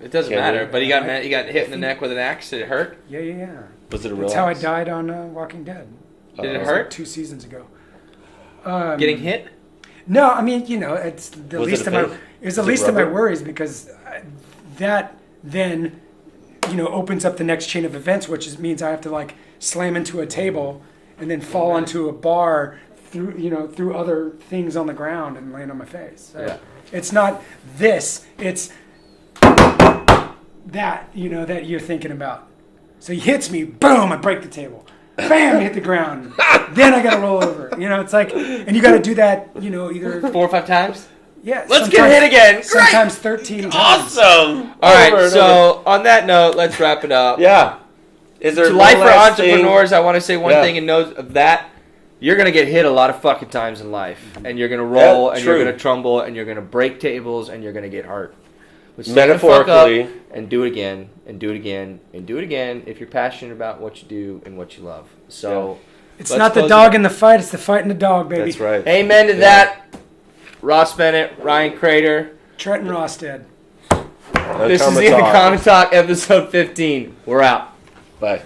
A: It doesn't
C: Can
A: matter.
C: we?
A: But he got hit in the neck with an axe. Did it hurt?
B: yeah.
C: Was it a real?
B: That's how I
C: axe?
B: died on Walking Dead.
A: Did it
C: Uh-oh.
A: hurt?
B: 2 seasons ago.
A: Getting hit?
B: No, I mean, it's the
C: Was it
B: least
C: a
B: of my
C: fake?
B: it's the
C: Was it
B: least of my
C: rubber?
B: worries because that then opens up the next chain of events, which means I have to like slam into a table and then fall onto a bar through other things on the ground and land on my face. So
A: Yeah.
B: it's not this; it's that that you're thinking about. So he hits me, boom! I break the table. Bam! Hit the ground. Then I gotta roll over. It's like, and you gotta do that. Either
A: 4 or 5 times?
B: yeah.
A: Let's get
B: sometimes-
A: hit again. Great.
B: Sometimes 13 times.
C: Awesome.
A: All right,
C: Over and
A: so on that note, let's wrap it up.
C: over. Yeah. Is there
A: To
C: one
A: life for
C: last thing?
A: entrepreneurs, I want to say one
C: Yeah.
A: thing and know of that. You're going to get hit a lot of fucking times in life. And you're going to roll,
C: Yeah,
A: and
C: true.
A: you're going to trumble, and you're going to break tables, and you're going to get hurt. But stand the fuck up
C: Metaphorically.
A: and do it again, and do it again, and do it again if you're passionate about what you do and what you love. So,
B: It's
A: let's
B: not the
A: close
B: dog
A: it.
B: in the fight; it's the fight in the dog, baby.
C: That's right.
A: Amen to
C: Yeah.
A: that. Ross Bennett, Ryan Crater.
B: Trenton Rostedt.
A: This is the
C: Uncommon Talk.
A: UnCommon Talk, episode 15. We're out.
C: Bye.